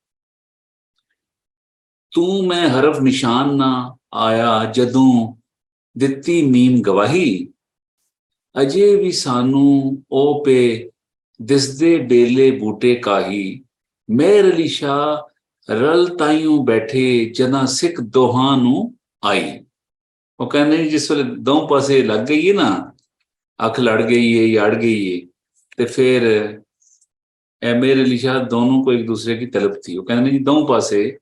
ਤੂੰ ਮੈਂ ਹਰਫ ਨਿਸ਼ਾਨ ਨਾ ਆਇਆ ਜਦੋਂ ਦਿੱਤੀ ਮੀਮ ਗਵਾਹੀ, ਅਜੇ ਵੀ ਸਾਨੂੰ ਉਹ ਪੇ ਦਿਸਦੇ ਡੇਲੇ ਬੂਟੇ ਕਾਹੀ, ਮੇਰ ਅਲੀ ਸ਼ਾਹ ਰਲ ਤਾਈਓ ਬੈਠੇ ਜਦਾਂ ਸਿੱਖ ਦੋਹਾਂ ਨੂੰ ਆਈ। ਉਹ ਕਹਿੰਦੇ ਜਿਸ ਵੇਲੇ ਦੋ ਪਾਸੇ ਲੱਗ ਗਈ ਹੈ ਨਾ, ਅੱਖ ਲੜ ਗਈ ਹੈ ਜਾਂ ਅੜ ਗਈ ਹੈ, ਤੇ ਫਿਰ ਇਹ ਮੇਰ ਅਲੀ ਸ਼ਾਹ ਦੋਨੋਂ को एक दूसरे की तलब थी। ਉਹ ਕਹਿੰਦੇ ਜੀ ਦੋ ਪਾਸੇ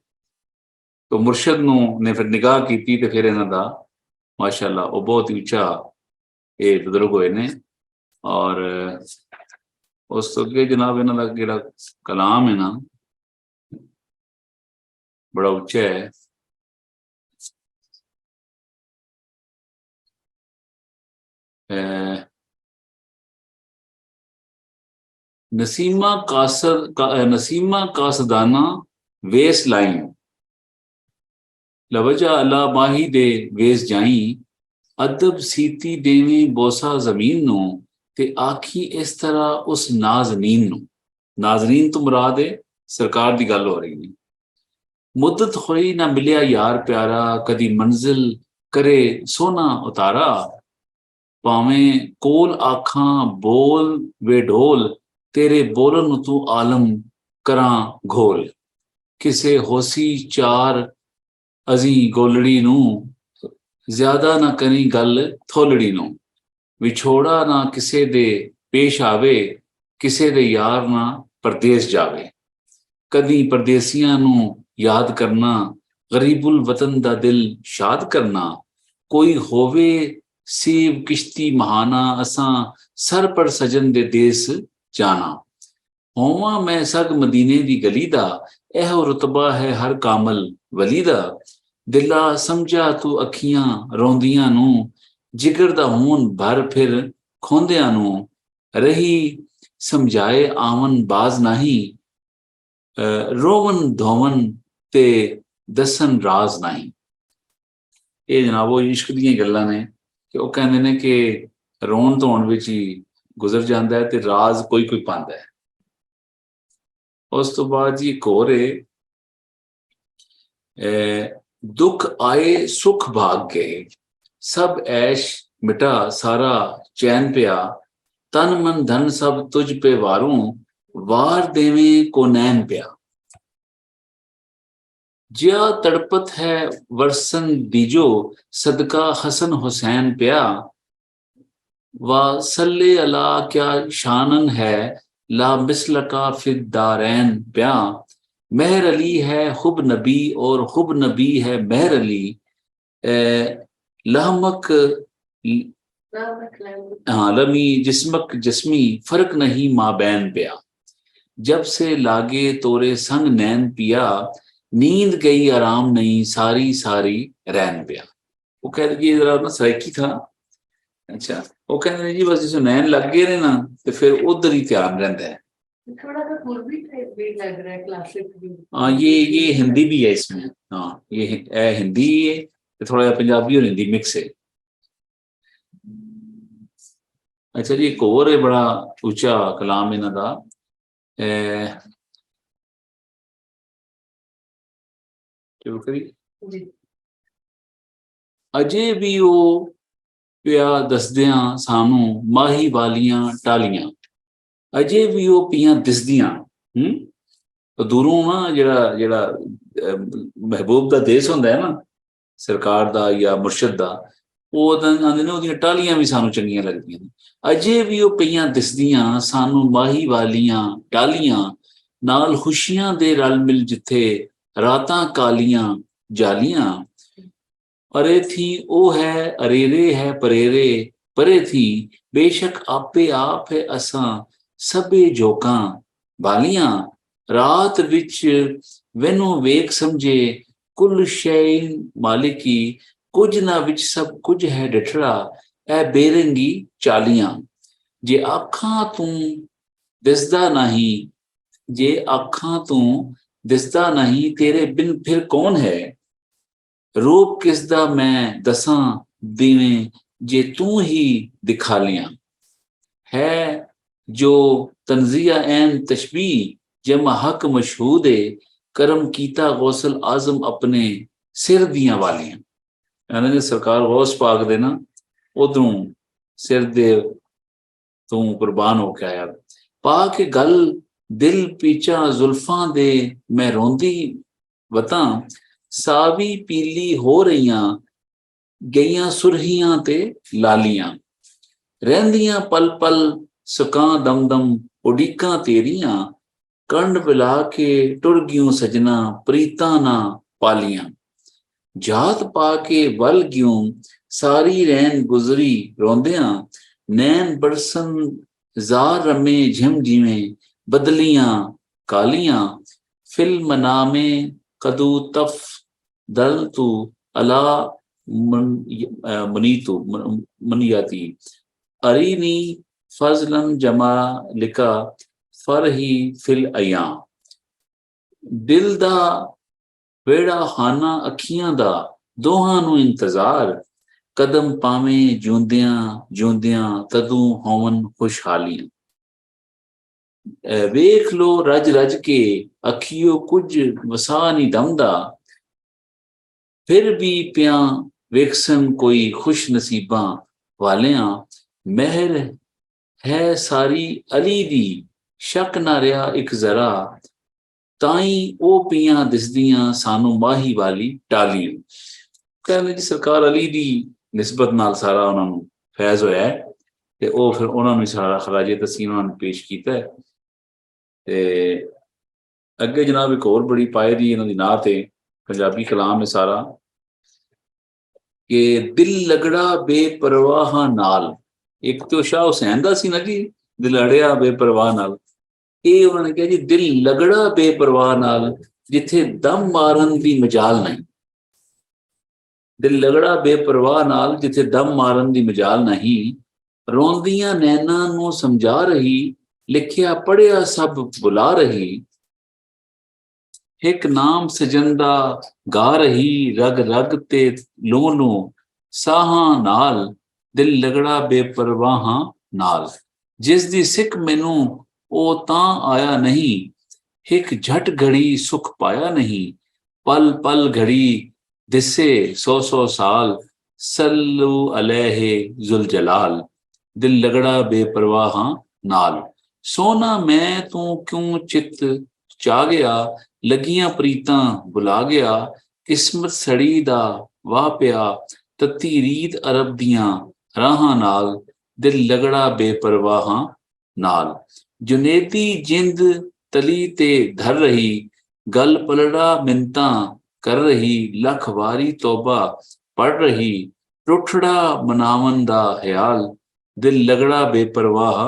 तो मुर्शद ने फिर निगाह की तो फिर इन्हों का माशाअल्लाह वो बहुत ही उच्चा ये बुजुर्ग होए ने। और उस तो अगे जनाब इन्हों का जो कलाम है ना बड़ा उच्चा है। नसीमा कासदाना वेस लाई, लवजा अला माही दे वेस जाई, अदब सीती देवें बोसा जमीन नो, ते आखी इस तरह उस नाजनीन नो। नाजनीन तो मुराद है सरकार की गल हो रही है। मुद्दत होई ना मिलिया यार प्यारा, कदी मंजिल करे सोना उतारा, भावें कोल आखा बोल वे ढोल, तेरे बोलन तू आलम करा घोल, किसे होसी चार अजी गोलड़ी नू, ज्यादा ना करी गल थोलड़ी नू, विछोड़ा ना किसे दे पेश आवे, किसे दे यार ना परदेस जावे, कदी परदेसियां नू याद करना, गरीबुल वतन दा दिल शाद करना, कोई होवे सीब किश्ती महाना, असां सर पर सजन दे देस जाना, होवा मैं सग मदीने दी गली दा, एह रुतबा है हर कामल वली दा, दिला समझा तू अखियां रोंदियां नू, जिगर दा हून भर फिर खोंदियां नू, रही समझाए आवन बाज नहीं, रोवन धोवन ते दसन राज नहीं। ये जनाब वो इश्क दी गल्लां ने कि वो कहंदे ने कि रोन धोन विच ही गुजर जाता है ते राज कोई कोई पांदा है। उस तो बाद जी एक होर दुख आए सुख भाग गए, सब ऐश मिटा सारा चैन पिया, तन मन धन सब तुझ पे वारूं, वार देवे को नैन पिया। जिया तड़पत है वर्सन दीजो, सदका हसन हुसैन पिया, व सल्ले अला क्या शानन है, ला मिसल का फिर दारैन पिया। मेहर अली है हुब नबी और हुब नबी है मेहर अली, लहमक हाँ लमी जिस्मक जिस्मी फर्क नहीं माबैन पिया। जब से लागे तोरे संग नैन पिया, नींद गई आराम नहीं सारी सारी रैन पिया। वो कह रही ये जरा ना सराइकी था। अच्छा वो कहते जी बस जिस नैन लग गए ने ना तो फिर उधर ही ध्यान रहता है। थोड़ा सा पूर्वी टाइप भी लग रहा है, क्लासिक भी। हाँ ये हिंदी भी है इसमें। हाँ ये हिंदी है तो थोड़ा पंजाबी और हिंदी मिक्स है। अच्छा जी एक और है बड़ा ऊंचा कलाम इन्हां दा, अजे भी वो पिया दसदियां सानू माही वालियां टालियां। अजे भी वो पियां दिसदियां। तो दूरों ना जड़ा जड़ा महबूब का देश होंदा है ना सरकार दा या मुर्शद दा, ਉਹ ਆਂਦੇ ਨੇ ਉਹਦੀਆਂ ਟਾਲੀਆਂ ਵੀ ਸਾਨੂੰ ਚੰਗੀਆਂ ਲੱਗਦੀਆਂ ਨੇ। ਅਜੇ ਵੀ ਉਹ ਪਈਆਂ ਦਿਸਦੀਆਂ ਸਾਨੂੰ ਮਾਹੀ ਵਾਲੀਆਂ ਟਾਲੀਆਂ, ਨਾਲ ਖੁਸ਼ੀਆਂ ਦੇ ਰਲ ਮਿਲ ਜਿੱਥੇ ਰਾਤਾਂ ਕਾਲੀਆਂ ਜਾਲੀਆਂ। अरे थी ओ है अरेरे है परेरे परे थी, बेशक आपे आप है असां सबे जोकां बालियां। रात विच वैनो वेख समझे कुल शैइन मालिकी, कुछ ना विच सब कुछ है डठड़ा ए बेरंगी चालियां। जे आखां तू दिसदा नहीं, जे आखां तू दिसदा नहीं, तेरे बिन फिर कौन है। रूप किसदा मैं दसां दिवें, जे तू ही दिखा लिया। है जो तंजिया ऐन तशबी, जमा हक मशहूद है, करम कीता गौसल आजम अपने सिर दियां वालियां। यानी सरकार गौस पाक दे ना उधरों सिर दे तू कुर्बान हो के आया। पा के गल दिल पीछा जुल्फां दे मैं रोंदी वतां, सावी पीली हो रहीआं गईयां सुरहियां ते लालियां। रहंदियां पल पल सुकां दम दम उड़ीकां तेरियां, कंड बिला के टुर गियूं सजना प्रीतां ना पालियां। जात पा के वल गियूं सारी रैन गुजरी रोंदियां, नैन बरसन जार रमे झिम जिवें बदलियां कालियां। फिल मनामे कदू तफ दल तू अला मनीतू मनियाती, अरीनी फजलन जमा लिका फर ही फिल अयां। दिल दा वेड़ा खाना अखियां दा दोहां नू इंतजार, कदम पावें जूंदियां जूंदियां तदू होवन खुशहालियां। वेख लो रज रज के अखियो कुछ वसा नहीं दमदा, फिर भी पिया वेखसन कोई खुश नसीबां वालियां। मेहर है सारी अली दी शक ना रहा एक जरा, ताई ओ पियां दिसदियां सानू माही वाली टालियां। कहने जी सरकार अली दी निस्बत नाल सारा उन्हां नू फैज होया है ते ओ फिर उन्हां नू सारा खराजे तस्सीम उन्हां नू पेश कीता है। ते अगे जनाब एक होर बड़ी पाए दी इन्हां दी नात है, पंजाबी कलाम है सारा, कि दिल लगड़ा बेपरवाह नाल। एक तो शाह हुसैन दा सी ना जी, दिल अड़िया बेपरवाह नाल। ये उन्होंने कहा जी दिल लगड़ा बेपरवाह नाल, जिथे दम मारन दी मजाल नहीं। दिल लगड़ा बेपरवाह नाल, जिथे दम मारन दी मजाल नहीं। रोंदियां नैना नू समझा रही, लिखिया पढ़िया सब बुला रही। एक नाम सजंदा गा रही, रग रग ते लो लो साहां नाल, दिल लगड़ा बेपरवाहां नाल। जिस दी सिख मैनू ओ तां आया नहीं, एक झट घड़ी सुख पाया नहीं। पल पल घड़ी दिसे सौ सौ साल, सल्लु अलैहि जुल जलाल, दिल लगड़ा बेपरवाह नाल। सोना मैं तू क्यों चित चा गया, लगियां प्रीतां बुला गया, किस्मत सड़ी दा वाह पिया, तत्ती रीत अरब दियां राहां नाल, दिल लगड़ा बेपरवाह नाल। जुनेदी जिंद तली ते धर रही, गल पलड़ा मिन्नतां कर रही, लख वारी तौबा पढ़ रही, टुठड़ा मनावन दा ख्याल, दिल लगड़ा बेपरवाह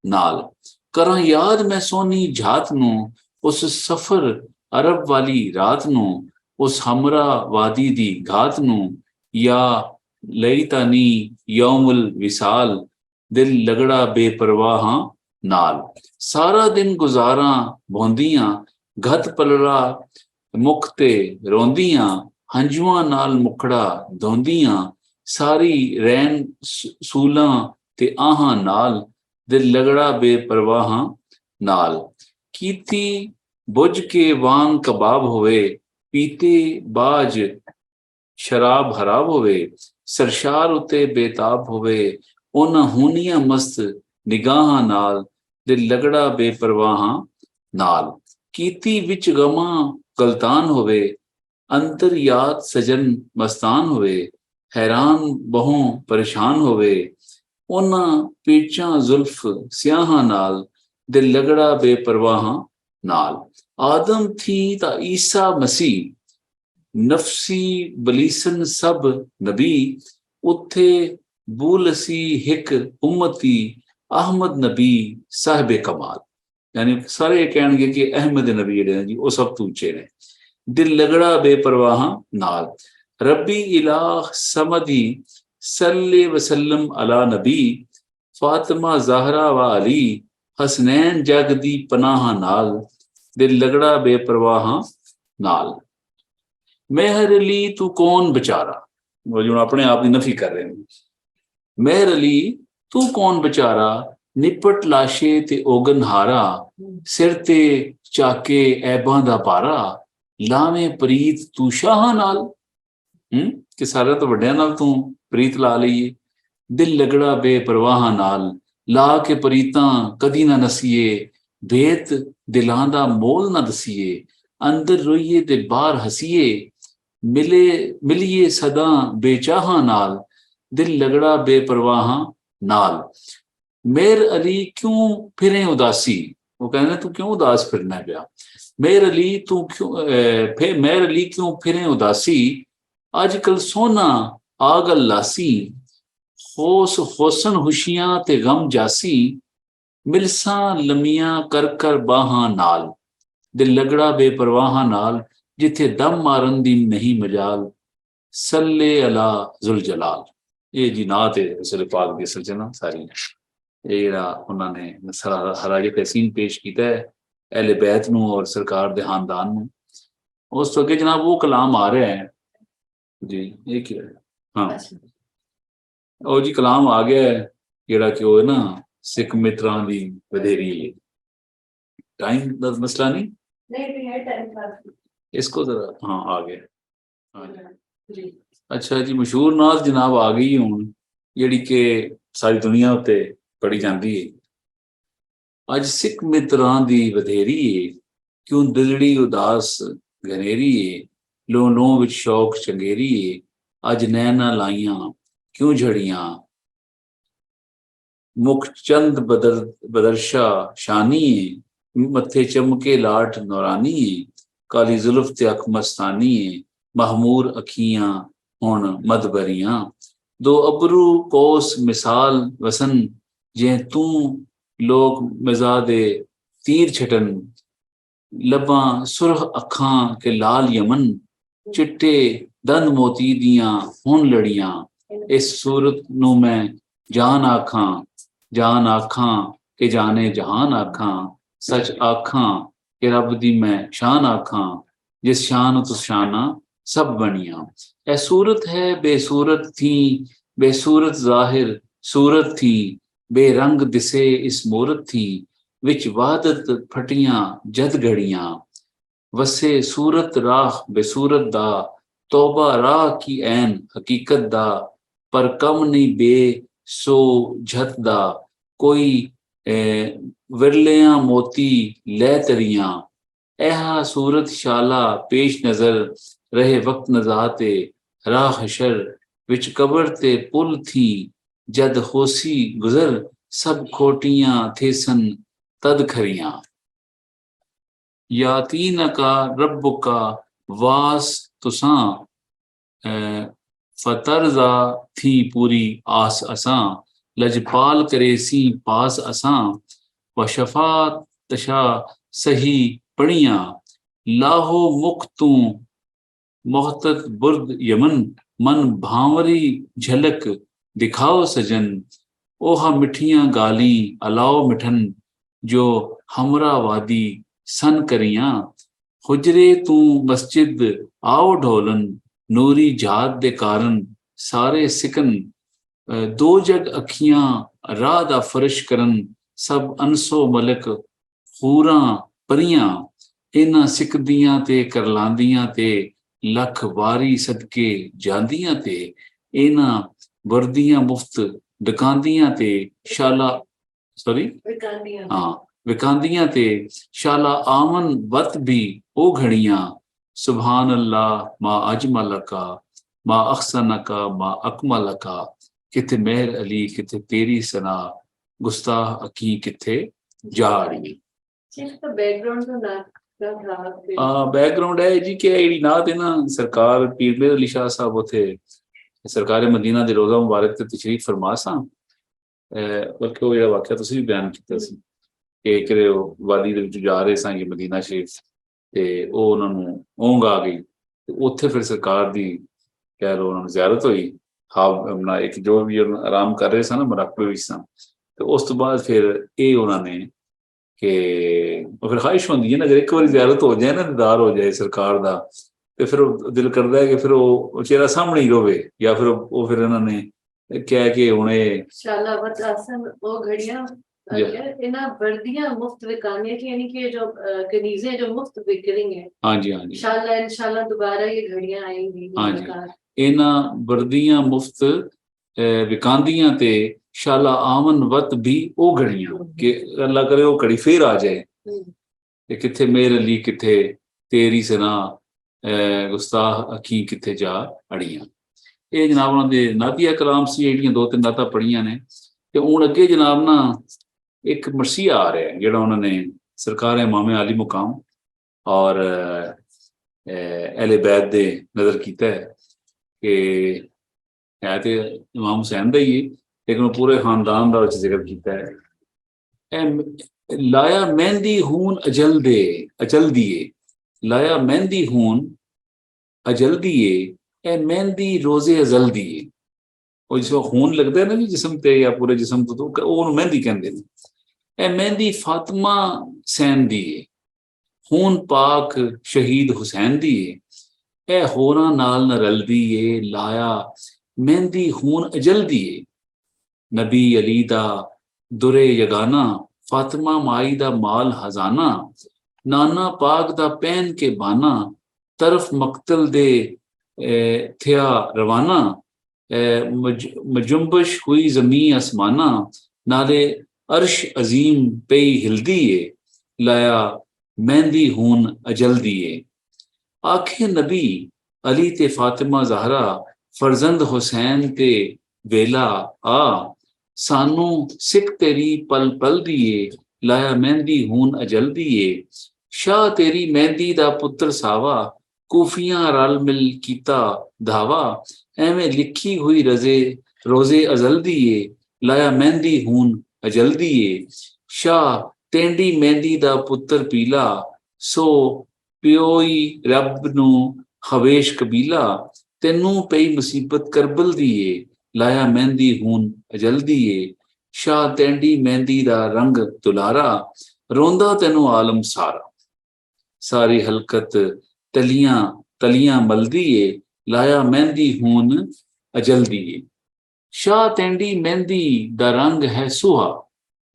नाल। कਰਾਂ याद मैं सोनी जात ਨੂੰ, ਉਸ ਸਫਰ ਅਰਬ ਵਾਲੀ ਰਾਤ ਨੂੰ, ਉਸ ਹਮਰਾ ਵਾਦੀ ਦੀ ਘਾਤ ਨੂੰ, ਜਾਂ ਲਈ ਤਾਨੀ ਯੌਮੁਲ ਵਿਸਾਲ, ਦਿਲ ਲਗੜਾ ਬੇਪਰਵਾਹਾਂ ਨਾਲ। ਸਾਰਾ ਦਿਨ ਗੁਜ਼ਾਰਾਂ ਬੋਂਦੀਆਂ, ਘਤ ਪਲੜਾ ਮੁਖ ਤੇ ਰੋਂਦੀਆਂ, ਹੰਝੂਆਂ ਨਾਲ ਮੁਖੜਾ ਧੋਂਦੀਆਂ, ਸਾਰੀ ਰੈਨ ਸੂਲਾਂ ਤੇ ਆਹਾਂ ਨਾਲ, ਦਿਲ ਲਗੜਾ ਬੇਪਰਵਾਹਾਂ ਨਾਲ। ਕੀਤੀ ਬੁੱਝ ਕੇ ਵਾਂਗ ਕਬਾਬ ਹੋਵੇ, ਪੀਤੇ ਬਾਜ ਸ਼ਰਾਬ ਹਰਾਬ ਹੋਵੇ, ਸਰਸ਼ਾਰ ਉਤੇ ਬੇਤਾਬ ਹੋਵੇ, ਉਹਨਾਂ ਹੂਨੀਆਂ ਮਸਤ ਨਿਗਾਹਾਂ ਨਾਲ, ਦਿਲ ਲਗੜਾ ਬੇਪਰਵਾਹਾਂ ਨਾਲ। ਕੀਤੀ ਵਿੱਚ ਗਮਾਂ ਗਲਤਾਨ ਹੋਵੇ, ਅੰਤਰ ਯਾਦ ਸਜਨ ਮਸਤਾਨ ਹੋਵੇ, ਹੈਰਾਨ ਬਹੁ ਪਰੇਸ਼ਾਨ ਹੋਵੇ, ਉਹਨਾਂ ਪੀਚਾਂ ਜ਼ੁਲਫ ਸਿਆਹਾਂ ਨਾਲ, ਦਿਲ ਲਗੜਾ ਬੇਪਰਵਾਹਾਂ ਨਾਲ। ਆਦਮ ਥੀ ਤਾਂ ਈਸਾ ਮਸੀਹ, ਨਫਸੀ ਬਲੀਸਨ ਸਭ ਨਬੀ, ਉੱਥੇ ਬੂਲਸੀ ਹਿਕ ਉਮਤੀ, ਅਹਮਦ ਨਬੀ ਸਾਹਿਬ ਕਮਾਲ। ਯਾਨੀ ਸਾਰੇ ਇਹ ਕਹਿਣਗੇ ਕਿ ਅਹਿਮਦ ਨਬੀ ਜਿਹੜੇ ਨੇ ਜੀ ਉਹ ਸਭ ਤੋਂ ਉੱਚੇ ਨੇ। ਦਿਲ ਲਗੜਾ ਬੇਪਰਵਾਹਾਂ ਨਾਲ। ਰੱਬੀ ਇਲਾਹ ਸਮਦੀ सल्ले वसल्लम अला नबी, फातिमा ज़हरा व अली, हसनैन जग दी पनाह नाल, दिल लगड़ा बेपरवाह नाल। मेहर अली तू कौन बेचारा, वो जो अपने आप की नफी कर रहे हैं। मेहर अली तू कौन बेचारा, निपट लाशे ते ओगन हारा, सिर ते चाके ऐबां दा पारा, लावें प्रीत तू शाह नाल। कि सारे तो वड्डियां नाल तू प्रीत ला लईए। दिल लगड़ा बेपरवाह नाल, ला के प्रीतां कदी ना नसीए, भेत दिलां दा मोल ना दसीए, अंदर रोईए ते बाहर हसीए, मिलिए सदा बेचाहा नाल, दिल लगड़ा बेपरवाह नाल। मेर अली क्यों फिरें उदासी, वो कहने तू क्यों उदास फिरना पिया। मेर अली तू क्यों मेर अली क्यों फिरें उदासी, अजकल सोना आगल लासी, होस होसन हुशियां ते गम जासी, मिलसा लमियां कर कर बाहां नाल, दिल लगड़ा बेपरवाह नाल, जिथे दम मारन दी नहीं मजाल, सल्ले अला जुल जलाल। ये जी नात है रसूल पाक दी सजना सारी। ये जेड़ा उन्होंने हराज तहसीन पेश किया है अहले बैत नूं और सरकार दे खानदान नूं। उस तो अगे जनाब वो कलाम आ रहा है जी, ये क्या है, हाँ ਉਹ ਜੀ ਕਲਾਮ ਆ ਗਿਆ ਜਿਹੜਾ ਕਿ ਉਹ ਨਾ ਸਿੱਖ ਮਿੱਤਰਾਂ ਦੀ ਵਧੇਰੀ ਹੈ। टाइम ਦਾ ਮਸਲਾ नहीं है टाइम इसको जरा हाँ आ गया। हाँ जी अच्छा जी मशहूर नात जनाब आ गई ਹੁਣ ਜਿਹੜੀ ਕਿ ਸਾਰੀ ਦੁਨੀਆ ਉੱਤੇ ਪੜੀ ਜਾਂਦੀ ਹੈ। ਅੱਜ ਸਿੱਖ ਮਿੱਤਰਾਂ ਦੀ ਵਧੇਰੀ ਹੈ, ਕਿਉਂ ਦਿਲੜੀ ਉਦਾਸ ਘਨੇਰੀ ਹੈ, ਲੋਂ ਵਿੱਚ ਸ਼ੌਕ ਚੰਗੇਰੀ ਹੈ, ਅੱਜ ਨੈਣਾ ਲਾਈਆਂ क्यों झड़ियां, मुख चंद बदरशा शानी, मथे चमके लाट नौरानी, काली जुल्फ ते अख मस्तानी, महमूर अखियां हुण मदबरियां, दो अबरू कोस मिसाल वसन, जे तू लोग मिजा दे तीर छटन, लबां सुरख अखां के लाल यमन, चिट्टे दंद मोती दियां हुण लड़ियां, इस सूरत नू मैं जान आखां के जाने जहान आखां, सच आखां के रब दी मैं शान आखां, जिस शान तो शाना सब बनिया। ए सूरत है बेसूरत थी, बेसूरत जाहिर सूरत थी, बेरंग दिसे इस मूरत थी, विच वादत फटियां जद घड़ियां, वसे सूरत राह बेसूरत दा, तौबा राह की ऐन हकीकत दा, पर कम नहीं बे सो झत दा कोई विरलियां मोती लै तरियां ऐहा सूरत शाला पेश नजर रहे वक्त नजाते राह हशर विच कबर ते पुल थी जद होसी गुजर सब खोटियां थे सन तद खरियां यातीन का रब का वास तुसां फतरजा थी पूरी आस असां लजपाल करे सी पास असां व शफात तशा सही पढ़ियां लाहो मुख तू मोहतत बुर्द यमन मन भांवरी झलक दिखाओ सजन ओहा मिठियां गाली अलाओ मिठन जो हमरा वादी सन करियां हुजरे तू मस्जिद आओ ढोलन नूरी जात दे कारण सारे सिकन दो जग अखियां राह दा फर्श करन सब अनसो मलक हूरां परियां इन्हां सिकदियां ते करलांदियां ते लख वारी सदके ਜਾਂਦੀਆਂ ते इन्हां वर्दियां मुफ्त दुकांदियां ते शाला विकांदियां ते शाला आमन वत भी ओ घड़ियां सुभान अल्लाह मा अजमलका मा अहसनका मा अकमलका किथे मेहर अली किथे तेरी सना गुस्ताह अकी किथे जाड़ी सिर्फ बैकग्राउंड तो ना बैकग्राउंड है जी कि ਜਿਹੜੀ ਨਾਤ ਹੈ ਨਾ ਸਰਕਾਰ ਪੀਰ ਮੇਹਰ ਅਲੀ ਸ਼ਾਹ ਸਾਹਿਬ ਉਥੇ ਸਰਕਾਰੇ ਮਦੀਨਾ ਦੇ ਰੋਜ਼ਾ ਮੁਬਾਰਕ ਤੇ ਤਸ਼ਰੀਫ ਫਰਮਾ ਸਾਂ ਬਲਕਿ ਉਹ ਜਿਹੜਾ ਵਾਕਿਆ ਤੁਸੀਂ ਵੀ ਬਿਆਨ ਕੀਤਾ ਸੀ ਕਿ ਕਿਰੇ ਉਹ ਵਾਦੀ ਦੇ ਵਿੱਚ ਜਾ ਰਹੇ ਸਾਂ ਮਦੀਨਾ ਸ਼ਰੀਫ ਤੇ ਉਹ ਉਹਨਾਂ ਨੂੰ ਉਂਘ ਆ ਗਈ ਤੇ ਉੱਥੇ ਫਿਰ ਸਰਕਾਰ ਦੀ ਕਹਿ ਲਓ ਉਹਨਾਂ ਨੂੰ ਜ਼ਿਆਰਤ ਹੋਈ ਹਾਂ ਇੱਕ ਜੋ ਵੀ ਆਰਾਮ ਕਰ ਰਹੇ ਸਨ ਨਾ ਮਰਾਕਬੇ ਵਿੱਚ ਸਾਂ ਤੇ ਉਸ ਤੋਂ ਬਾਅਦ ਫਿਰ ਇਹ ਉਹਨਾਂ ਨੇ कि फिर ख्वाहिश होंगी है ना अगर एक बार ज़ियारत हो जाए ना दीदार हो जाए सरकार दा तो फिर दिल करता है कि फिर वो चेहरा सामने ही रहे या फिर वो फिर इन्होंने क्या कि हुणे शाला वत आसन वो घड़ियां इना वर्दियां मुफ्त विकाने की यानी कि जो कनीजें जो मुफ्त बिक रही हैं हाँ जी शाला इंशाल्लाह दोबारा ये घड़ियां आएंगी हाँ जी इना वर्दियां मुफ्त विकांदियां ते शाला आमन वत भी ओ घड़ियां कि अल्लाह करे वो घड़ी फिर आ जाए कि किथे मेर अली किथे तेरी सना गुस्ताह अखी किथे जा अड़ियां ये जनाब उन्होंने नातिया कलाम सी ਜਿਹੜੀਆਂ दो तीन नाता पढ़ियां ने ते हुण अगे जनाब ना एक मरसिया आ रहा है ਜਿਹੜਾ ਉਹਨਾਂ ने सरकार इमाम आली मुकाम और अहले बैत दे नजर कीता है कि है ते इमाम हुसैन दा ही है लेकिन पूरे खानदान का जिक्र किया है लाया मेहंदी हून अजल दिए लाया मेहंदी हून अजल दिए ए मेहंदी रोजे अजल दिए और जिसको खून लगता है ना जी जिसम ते या पूरे जिसम तो वो मेहंदी कहते हैं ए मेहंदी फातिमा सैन दिए खून पाक शहीद हुसैन दिए ए होरा नाल न रल दिए लाया मेहंदी हून अजल दिए नबी अली दा दुरे यगाना फातिमा माई दा माल हजाना नाना पाक दा पहन के बाना तरफ मकतल दे थिया रवाना मजुम्बश हुई जमी आसमाना नाले अर्श अजीम पे हिलदी है लाया मेहंदी हून अजल दिए आखे नबी अली ते फातिमा जहरा फरजंद हुसैन ते वेला आ सानू सिख तेरी पल पल दिए लाया मेहंदी हून अजल दिए शाह तेरी मेहंदी दा पुत्र सावा कूफियां रल मिल कीता धावा एवें लिखी हुई रोजे अजल दिए लाया मेहंदी हून अजल दिए शाह तेंडी मेहंदी दा पुत्र पीला सो प्योई रब नू हवेश कबीला तेनू पई मुसीबत करबल दिए लाया मेहंदी हून अजल दिए शाह तेंडी मेहंदी दा रंग दुलारा रोंदा तेनू आलम सारा सारी हलकत तलियां मल दिए लाया मेहंदी हून अजल दिए शाह तेंडी मेहंदी दा रंग है सुहा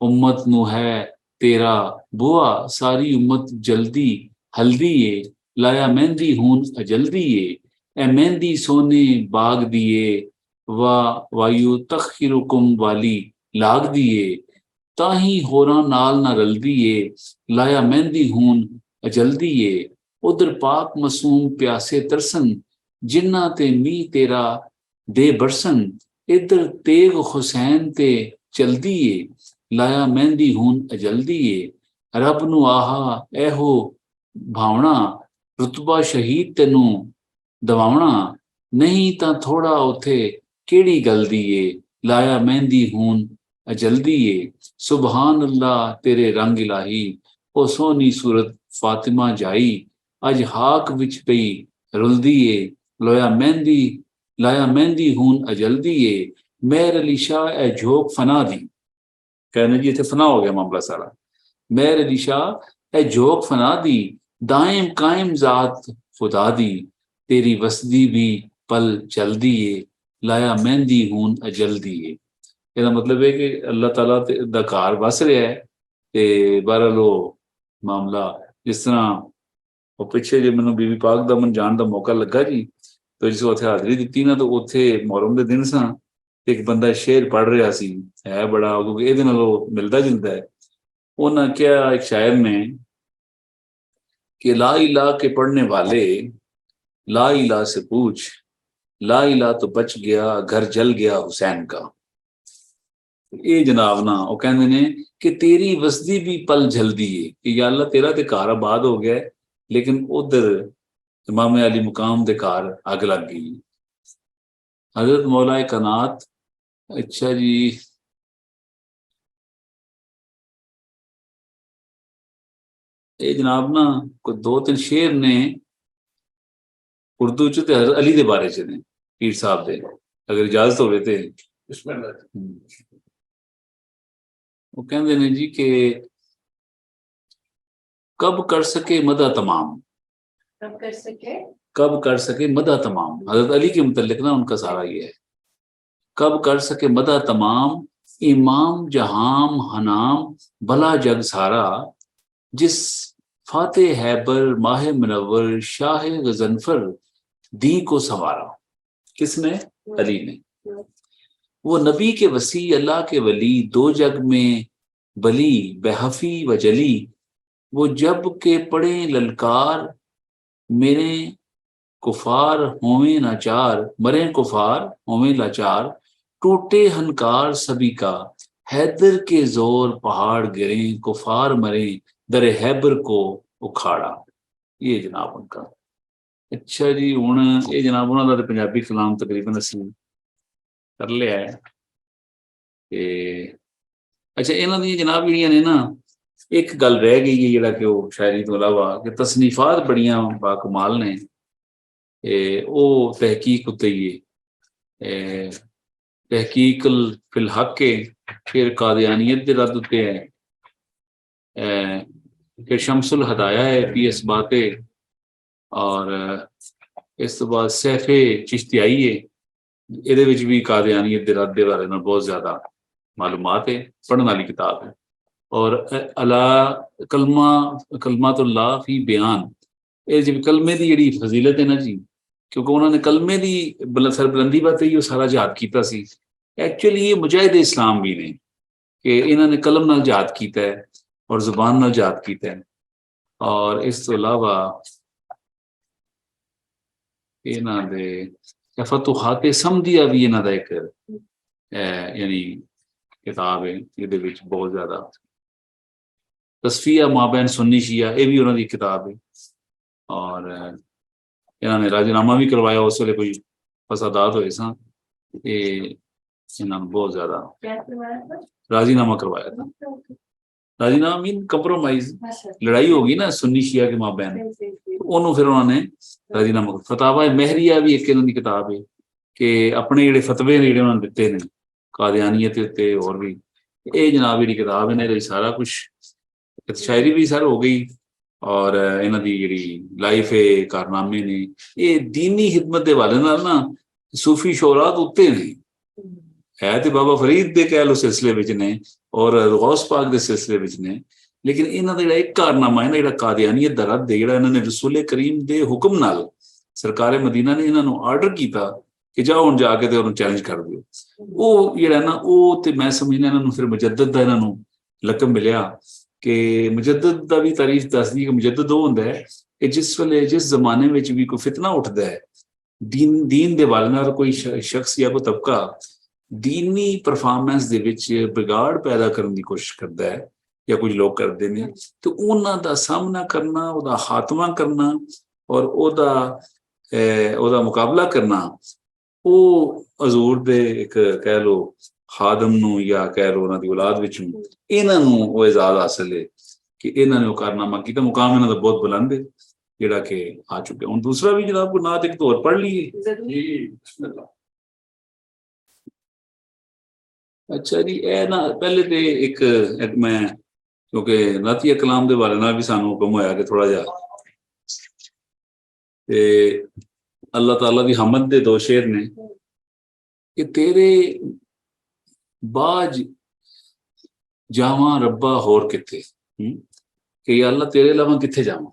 उम्मत नू है तेरा बुआ सारी उम्मत जल्दी हल्दी लाया मेहंदी हून अजल दिए ए मेहंदी सोने बाग दिए वायु तखिरुकुम वाली लाग दिए, ताही होरां नाल ना रलदी ਏ, लाया मेहंदी हून अजलदी ਏ, उधर पाक मसूम प्यासे तरसन, जिन्ना ते मीह तेरा दे बरसन, इधर तेग हुसैन ते चलदी ਏ, लाया मेहंदी हून अजलदी ਏ, रब नू आहा एहो भावना, रुतबा शहीद तेनू दवावना, नहीं तां थोड़ा उथे केड़ी गल दी ਏ, लाया मेहंदी हून अजलदी ਏ, सुबहान अल्लाह तेरे रंग इलाही, ओ सोहनी सूरत फातिमा जाई, अज हाक विच पई रुलदी ਏ, लाया मेहंदी हून अजलदी ਏ, मेहर अली शाह ए झोंक फना दी। कहने जी इतने फना हो गया मामला सारा। मेहर अली शाह ए झोंक फना दी, दायम कायम जात खुदा दी, तेरी वसदी भी पल चलदी ਏ, लाया मेहंदी हून अजलदी ਏ। ਇਹਦਾ ਮਤਲਬ ਹੈ ਕਿ ਅੱਲਾਹ ਤਾਲਾ ਦਾ ਘਰ ਵਸ ਰਿਹਾ ਹੈ ਤੇ ਬਹਰਹਾਲ ਉਹ ਮਾਮਲਾ ਜਿਸ ਤਰ੍ਹਾਂ ਉਹ ਪਿੱਛੇ ਜੇ ਮੈਨੂੰ ਬੀਬੀ ਪਾਕ ਦਾ ਮਨ ਜਾਣ ਦਾ ਮੌਕਾ ਲੱਗਾ ਜੀ, ਤੇ ਜਿਸ ਉੱਥੇ ਹਾਜ਼ਰੀ ਦਿੱਤੀ ਨਾ, ਤਾਂ ਉੱਥੇ ਮੁਹਰਮ ਦੇ ਦਿਨ ਸਾਂ, ਤੇ ਇੱਕ ਬੰਦਾ ਸ਼ੇਰ ਪੜ੍ਹ ਰਿਹਾ ਸੀ, ਹੈ ਬੜਾ, ਕਿਉਂਕਿ ਇਹਦੇ ਨਾਲ ਉਹ ਮਿਲਦਾ ਜੁਲਦਾ ਹੈ। ਉਹਨਾਂ ਕਿਹਾ ਇੱਕ ਸ਼ਾਇਰ ਨੇ कि ला इला के पढ़ने वाले ला इला से पूछ, ला इला तो बच गया घर जल गया हुसैन का। ये जनाब ना वो कहते ने कि तेरी वसदी भी पल जलदी है, कि या अल्लाह तेरा ते घर आबाद हो गया, लेकिन उधर इमाम अली मुकाम दे घर अग लग गई। हजरत मौला कानात, अच्छा जी, ये जनाब ना कोई 2-3 शेर ने उर्दू च ते हजरत अली दे बारे च ने, पीर साहब दे, अगर इजाजत हो ते। वो कहते ने जी कि कब कर सके मदा तमाम, कब कर सके मदा तमाम, हजरत अली के मुतल्लिक ना उनका सारा ये है, कब कर सके मदा तमाम, इमाम जहाम हनाम भला जग सारा, जिस फाते हैबर माह मुनव्वर शाह गजनफर दी को संवारा। किसने? अली ने। वो नबी के वसी अल्लाह के वली, दो जग में बली बेहफी व जली, वो जब के पड़े ललकार, मेरे कुफार होवे नाचार, मरे कुफार होवे लाचार, टूटे हनकार सभी का, हैदर के जोर पहाड़ गिरे, कुफार मरे दरे हैबर को उखाड़ा। ये जनाब उनका। अच्छा जी, हुण ये जनाब उन्होंने तो पंजाबी कलाम तकरीबन असी कर लिया है। अच्छा, इन्हों दी जनाब जिहड़ियां ने ना, एक गल रह गई है जिहड़ा कि वो शायरी तो इलावा कि तसनीफात बड़ियां बाकमाल ने, वो तहकीक उत्ते ही है, तहकीक फिल हक है, फिर कादियानियत दे रद्द उत्ते है, फिर शमसुल हदाया है पीएस बाते, और इस तो बाद सैफे चिश्तियाई है, ये भी कादियानियत दे रद्द दे बारे में बहुत ज्यादा मालूमात है, पढ़ने वाली किताब है। और अला कलमातुल्लाह फी बयान, ये जी कलमे की जी फजीलत है ना जी, क्योंकि उन्होंने कलमे की सरबुलंदी वास्ते ही सारा जहाद किया सी। एक्चुअली ये मुजाहिद इस्लाम भी ने कि इन्होंने कलम नाल जहाद किया है और जुबान नाल जहाद किया है। और इस तो अलावा इन्हां दे फतुहाते समदिया भी इन्हां दा एक यानी किताब है, ये बहुत ज्यादा तस्फिया माबैन सुन्नी शिया, ये भी उन्होंने किताब है। और इन्होंने राजीनामा भी करवाया, उस वे कोई फसादात हुए सन, इन्होंने बहुत ज्यादा राजीनामा करवाया था। राजीनामा मीन कंप्रोमाइज, लड़ाई होगी ना सुन्नी शिया के माबैन, उन्होंने फिर उन्होंने राजीनामा। फतावा महरिया भी एक इन्होंने किताब है कि अपने जोड़े फतवे ने उन्होंने दिते ने कादियानियत उत्ते, और भी ये जनाब जी किताब है, सारा कुछ शायरी भी सर हो गई, और इन्हों की जी लाइफ है, कारनामे ने, ये दीनी खिदमत के हवाले ना सूफी शोरा तो उत्ते ने है, तो बाबा फरीद के कह लो सिलसिले विच ने और गौस पाक के सिलसिले विच ने, लेकिन इन्हों का एक कारनामा है ना, जो कादियानियत दा रद्द है, इन्होंने रसूल करीम के हुक्म नाल सरकार मदीना ने इन्हों आर्डर किया कि जाओ हुण जाके ते उन्हें चैलेंज कर दिओ। ਉਹ ਜਿਹੜਾ ਨਾ ਉਹ ਤੇ ਮੈਂ ਸਮਝਦਾ ਇਹਨਾਂ ਨੂੰ ਫਿਰ ਮੁਜੱਦਦ ਦਾ ਇਹਨਾਂ ਨੂੰ ਲਕਬ ਮਿਲਿਆ ਕਿ ਮੁਜੱਦਦ ਦਾ ਵੀ ਤਾਰੀਫ ਦੱਸਦੀ ਕਿ ਮੁਜੱਦਦ ਉਹ ਹੁੰਦਾ ਹੈ ਕਿ ਜਿਸ ਵੇਲੇ ਜਿਸ ਜ਼ਮਾਨੇ ਵਿੱਚ ਵੀ ਕੋਈ ਫਿਤਨਾ ਉੱਠਦਾ ਹੈ ਦੀਨ ਦੇ ਵੱਲ ਨਾਲ ਕੋਈ ਸ਼ਖਸ ਜਾਂ ਕੋਈ ਤਬਕਾ ਦੀਨੀ ਪਰਫਾਰਮੈਂਸ ਦੇ ਵਿੱਚ ਵਿਗਾੜ ਪੈਦਾ ਕਰਨ ਦੀ ਕੋਸ਼ਿਸ਼ ਕਰਦਾ ਹੈ ਜਾਂ ਕੁਝ ਲੋਕ ਕਰਦੇ ਨੇ ਤੇ ਉਹਨਾਂ ਦਾ ਸਾਹਮਣਾ ਕਰਨਾ, ਉਹਦਾ ਖਾਤਮਾ ਕਰਨਾ ਔਰ ਉਹਦਾ ਮੁਕਾਬਲਾ ਕਰਨਾ ਉਹ ਹਜ਼ੂਰ ਦੇ ਇੱਕ ਕਹਿ ਲਓ ਖਾਦਮ ਨੂੰ ਜਾਂ ਕਹਿ ਲਓ ਉਹਨਾਂ ਦੀ ਔਲਾਦ ਵਿੱਚੋਂ ਇਹਨਾਂ ਨੂੰ ਉਹ ਇਜ਼ਾਜ਼ ਹਾਸਲ ਹੈ ਕਿ ਇਹਨਾਂ ਨੇ ਉਹ ਕਾਰਨਾਮਾ ਕੀਤਾ। ਮੁਕਾਮ ਇਹਨਾਂ ਦਾ ਬਹੁਤ ਬੁਲੰਦ ਹੈ ਜਿਹੜਾ ਕਿ ਆ ਚੁੱਕਿਆ। ਹੁਣ ਦੂਸਰਾ ਵੀ ਜਨਾਬ ਕੋ ਨਾਤ ਇੱਕ ਹੋਰ ਪੜ੍ਹ ਲਈਏ ਜੀ। ਬਿਸਮਿल्लाह। ਅੱਛਾ ਜੀ, ਇਹ ਨਾ ਪਹਿਲੇ ਤੇ ਇੱਕ ਮੈਂ ਕਿਉਂਕਿ ਨਾਤੀਆ ਕਲਾਮ ਦੇ ਬਾਰੇ ਨਾਲ ਵੀ ਸਾਨੂੰ ਹੁਕਮ ਹੋਇਆ ਕਿ ਥੋੜਾ ਜਿਹਾ ਤੇ ਅੱਲਾਹ ਤਾਲਾ ਦੀ ਹਮਦ ਦੇ ਦੋ ਸ਼ੇਰ ਨੇ ਕਿ ਤੇਰੇ ਬਾਜ ਜਾਵਾਂ ਰੱਬਾ ਹੋਰ ਕਿੱਥੇ, ਕਿ ਯਾ ਅੱਲਾ ਤੇਰੇ ਇਲਾਵਾ ਕਿੱਥੇ ਜਾਵਾਂ,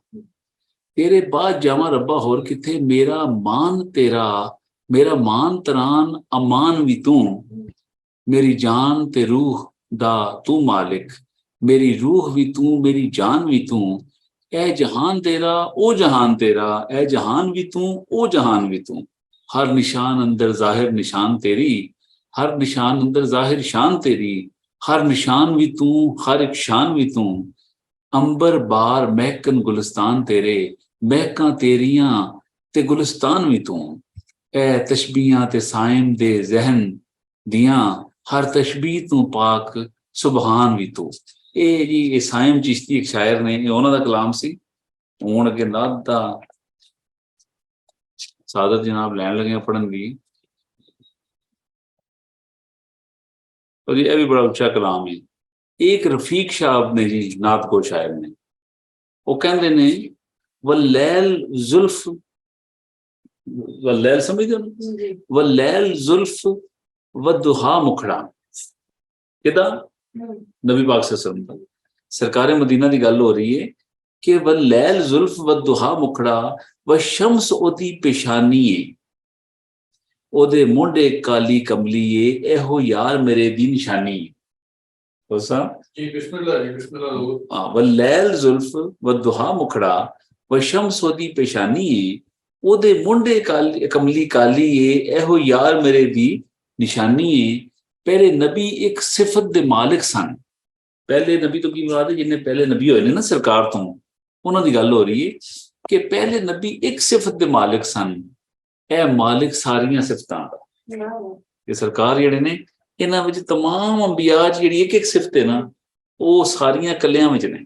ਤੇਰੇ ਬਾਜ ਜਾਵਾਂ ਰੱਬਾ ਹੋਰ ਕਿੱਥੇ, ਮੇਰਾ ਮਾਨ ਤੇਰਾ, ਮੇਰਾ ਮਾਨ ਤਰਾਨ ਅਮਾਨ ਵੀ ਤੂੰ, ਮੇਰੀ ਜਾਨ ਤੇ ਰੂਹ ਦਾ ਤੂੰ ਮਾਲਿਕ, ਮੇਰੀ ਰੂਹ ਵੀ ਤੂੰ, ਮੇਰੀ ਜਾਨ ਵੀ ਤੂੰ, ऐ जहान तेरा ओ जहान तेरा, ऐ जहान भी तू ओ जहान भी तू, हर निशान अंदर जाहिर निशान तेरी, हर निशान अंदर जाहिर शान तेरी, हर निशान भी तू हर एक शान भी तू, अंबर बार महकन गुलिस्तान तेरे, महकां तेरियां ते गुलिस्तान भी तू, ऐ तशबीहां ते साइम दे जहन दियां, हर तशबीह तू पाक सुबहान भी तू। ਇਹ ਜੀ ਇਹ ਸਾਇਮ ਚਿਸ਼ਤੀ ਇੱਕ ਸ਼ਾਇਰ ਨੇ, ਇਹ ਉਹਨਾਂ ਦਾ ਕਲਾਮ ਸੀ। ਹੁਣ ਅੱਗੇ ਨਾਤ ਦਾ ਸਾਦਤ ਜਨਾਬ ਲੈਣ ਲੱਗੇ ਪੜ੍ਹਨ ਦੀ। और ये भी बड़ा ऊंचा कलाम है। एक रफीक साहब ने जी नात को शायर ने वो कहते ने वल्लैल जुल्फ, वल्लैल समझदे हो, वल्लैल जुल्फ वदुहा मुखड़ा, किदा नबी पाक सल्लल्लाहु अलैहि वसल्लम सरकार मदीना की गल हो रही है कि वल्लैल जुल्फ वदुहा मुखड़ा व शम्स ओदी पेशानी है, ओदे मोंडे काली कमलीए, एहो यार मेरे दी निशानी। वल्लैल जुल्फ वदुहा मुखड़ा व शम्स ओदी पेशानी है, ओदे मोंडे काली कमली काली है, एहो यार मेरे दी निशानी है। पहले नबी एक सिफत दे मालिक सन। पहले नबी तो की मुराद है जिन्हें पहले नबी होए ने ना सरकार तो उन्होंने गल हो रही है कि पहले नबी एक सिफत दे मालिक सन, ए मालिक सारियां सिफतां दा। ये सरकार जिहड़े ने इन्हां विच तमाम अंबिया जिहड़ी एक एक सिफत है ना वो सारियां कलियां विच ने।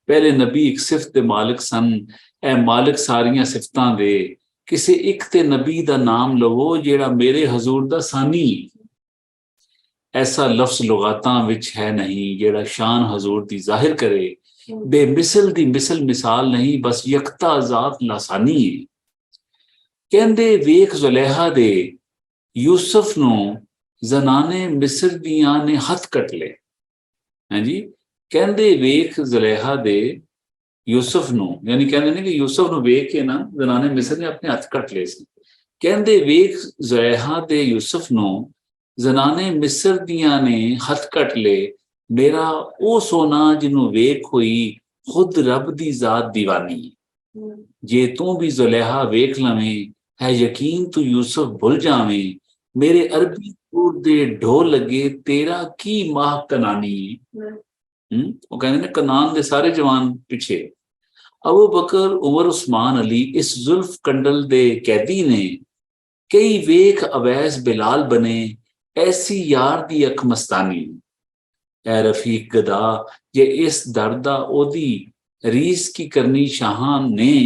पहले नबी एक सिफत दे मालिक सन, ए मालिक सारियां सिफतां दे, किसी एक ते नबी दा नाम लवो जिहड़ा मेरे हजूर दा सानी, ऐसा लफ्ज लुगातां विच है नहीं जेड़ा शान हजूर दी जाहिर करे, बेमिसल दी मिसल मिसाल नहीं बस यकता जात लासानी है। कहंदे वेख जुलेहा दे यूसुफ नू जनाने मिस्र दियां ने हथ कट ले। हैं जी, कहंदे वेख जुलेहा दे यूसुफ नू, यानी कहंदे ने कि यूसुफ नू वेख के ना जनाने मिस्र ने अपने हथ कट ले सी। कहंदे वेख जुलेहा दे यूसुफ नू जनाने मिस्र दियां ने हथ कट ले, मेरा ओ सोना जिन्हों वेख हुई खुद रब दी जात दीवानी। जे तू भी जुलेहा वेख लवें है यकीन तू यूसुफ भुल जावें, मेरे अरबी दूर दे ढो लगे तेरा की माह कनानी। वो कहते ने कनान दे सारे जवान पिछे, अबू बकर उमर उस्मान अली इस जुल्फ कंडल दे कैदी ने, कई वेख अवैस बिलाल बने ऐसी यार दी अख मस्तानी। ऐ रफीक गदा ये इस दर्दा ओदी रीस की करनी शाहान ने,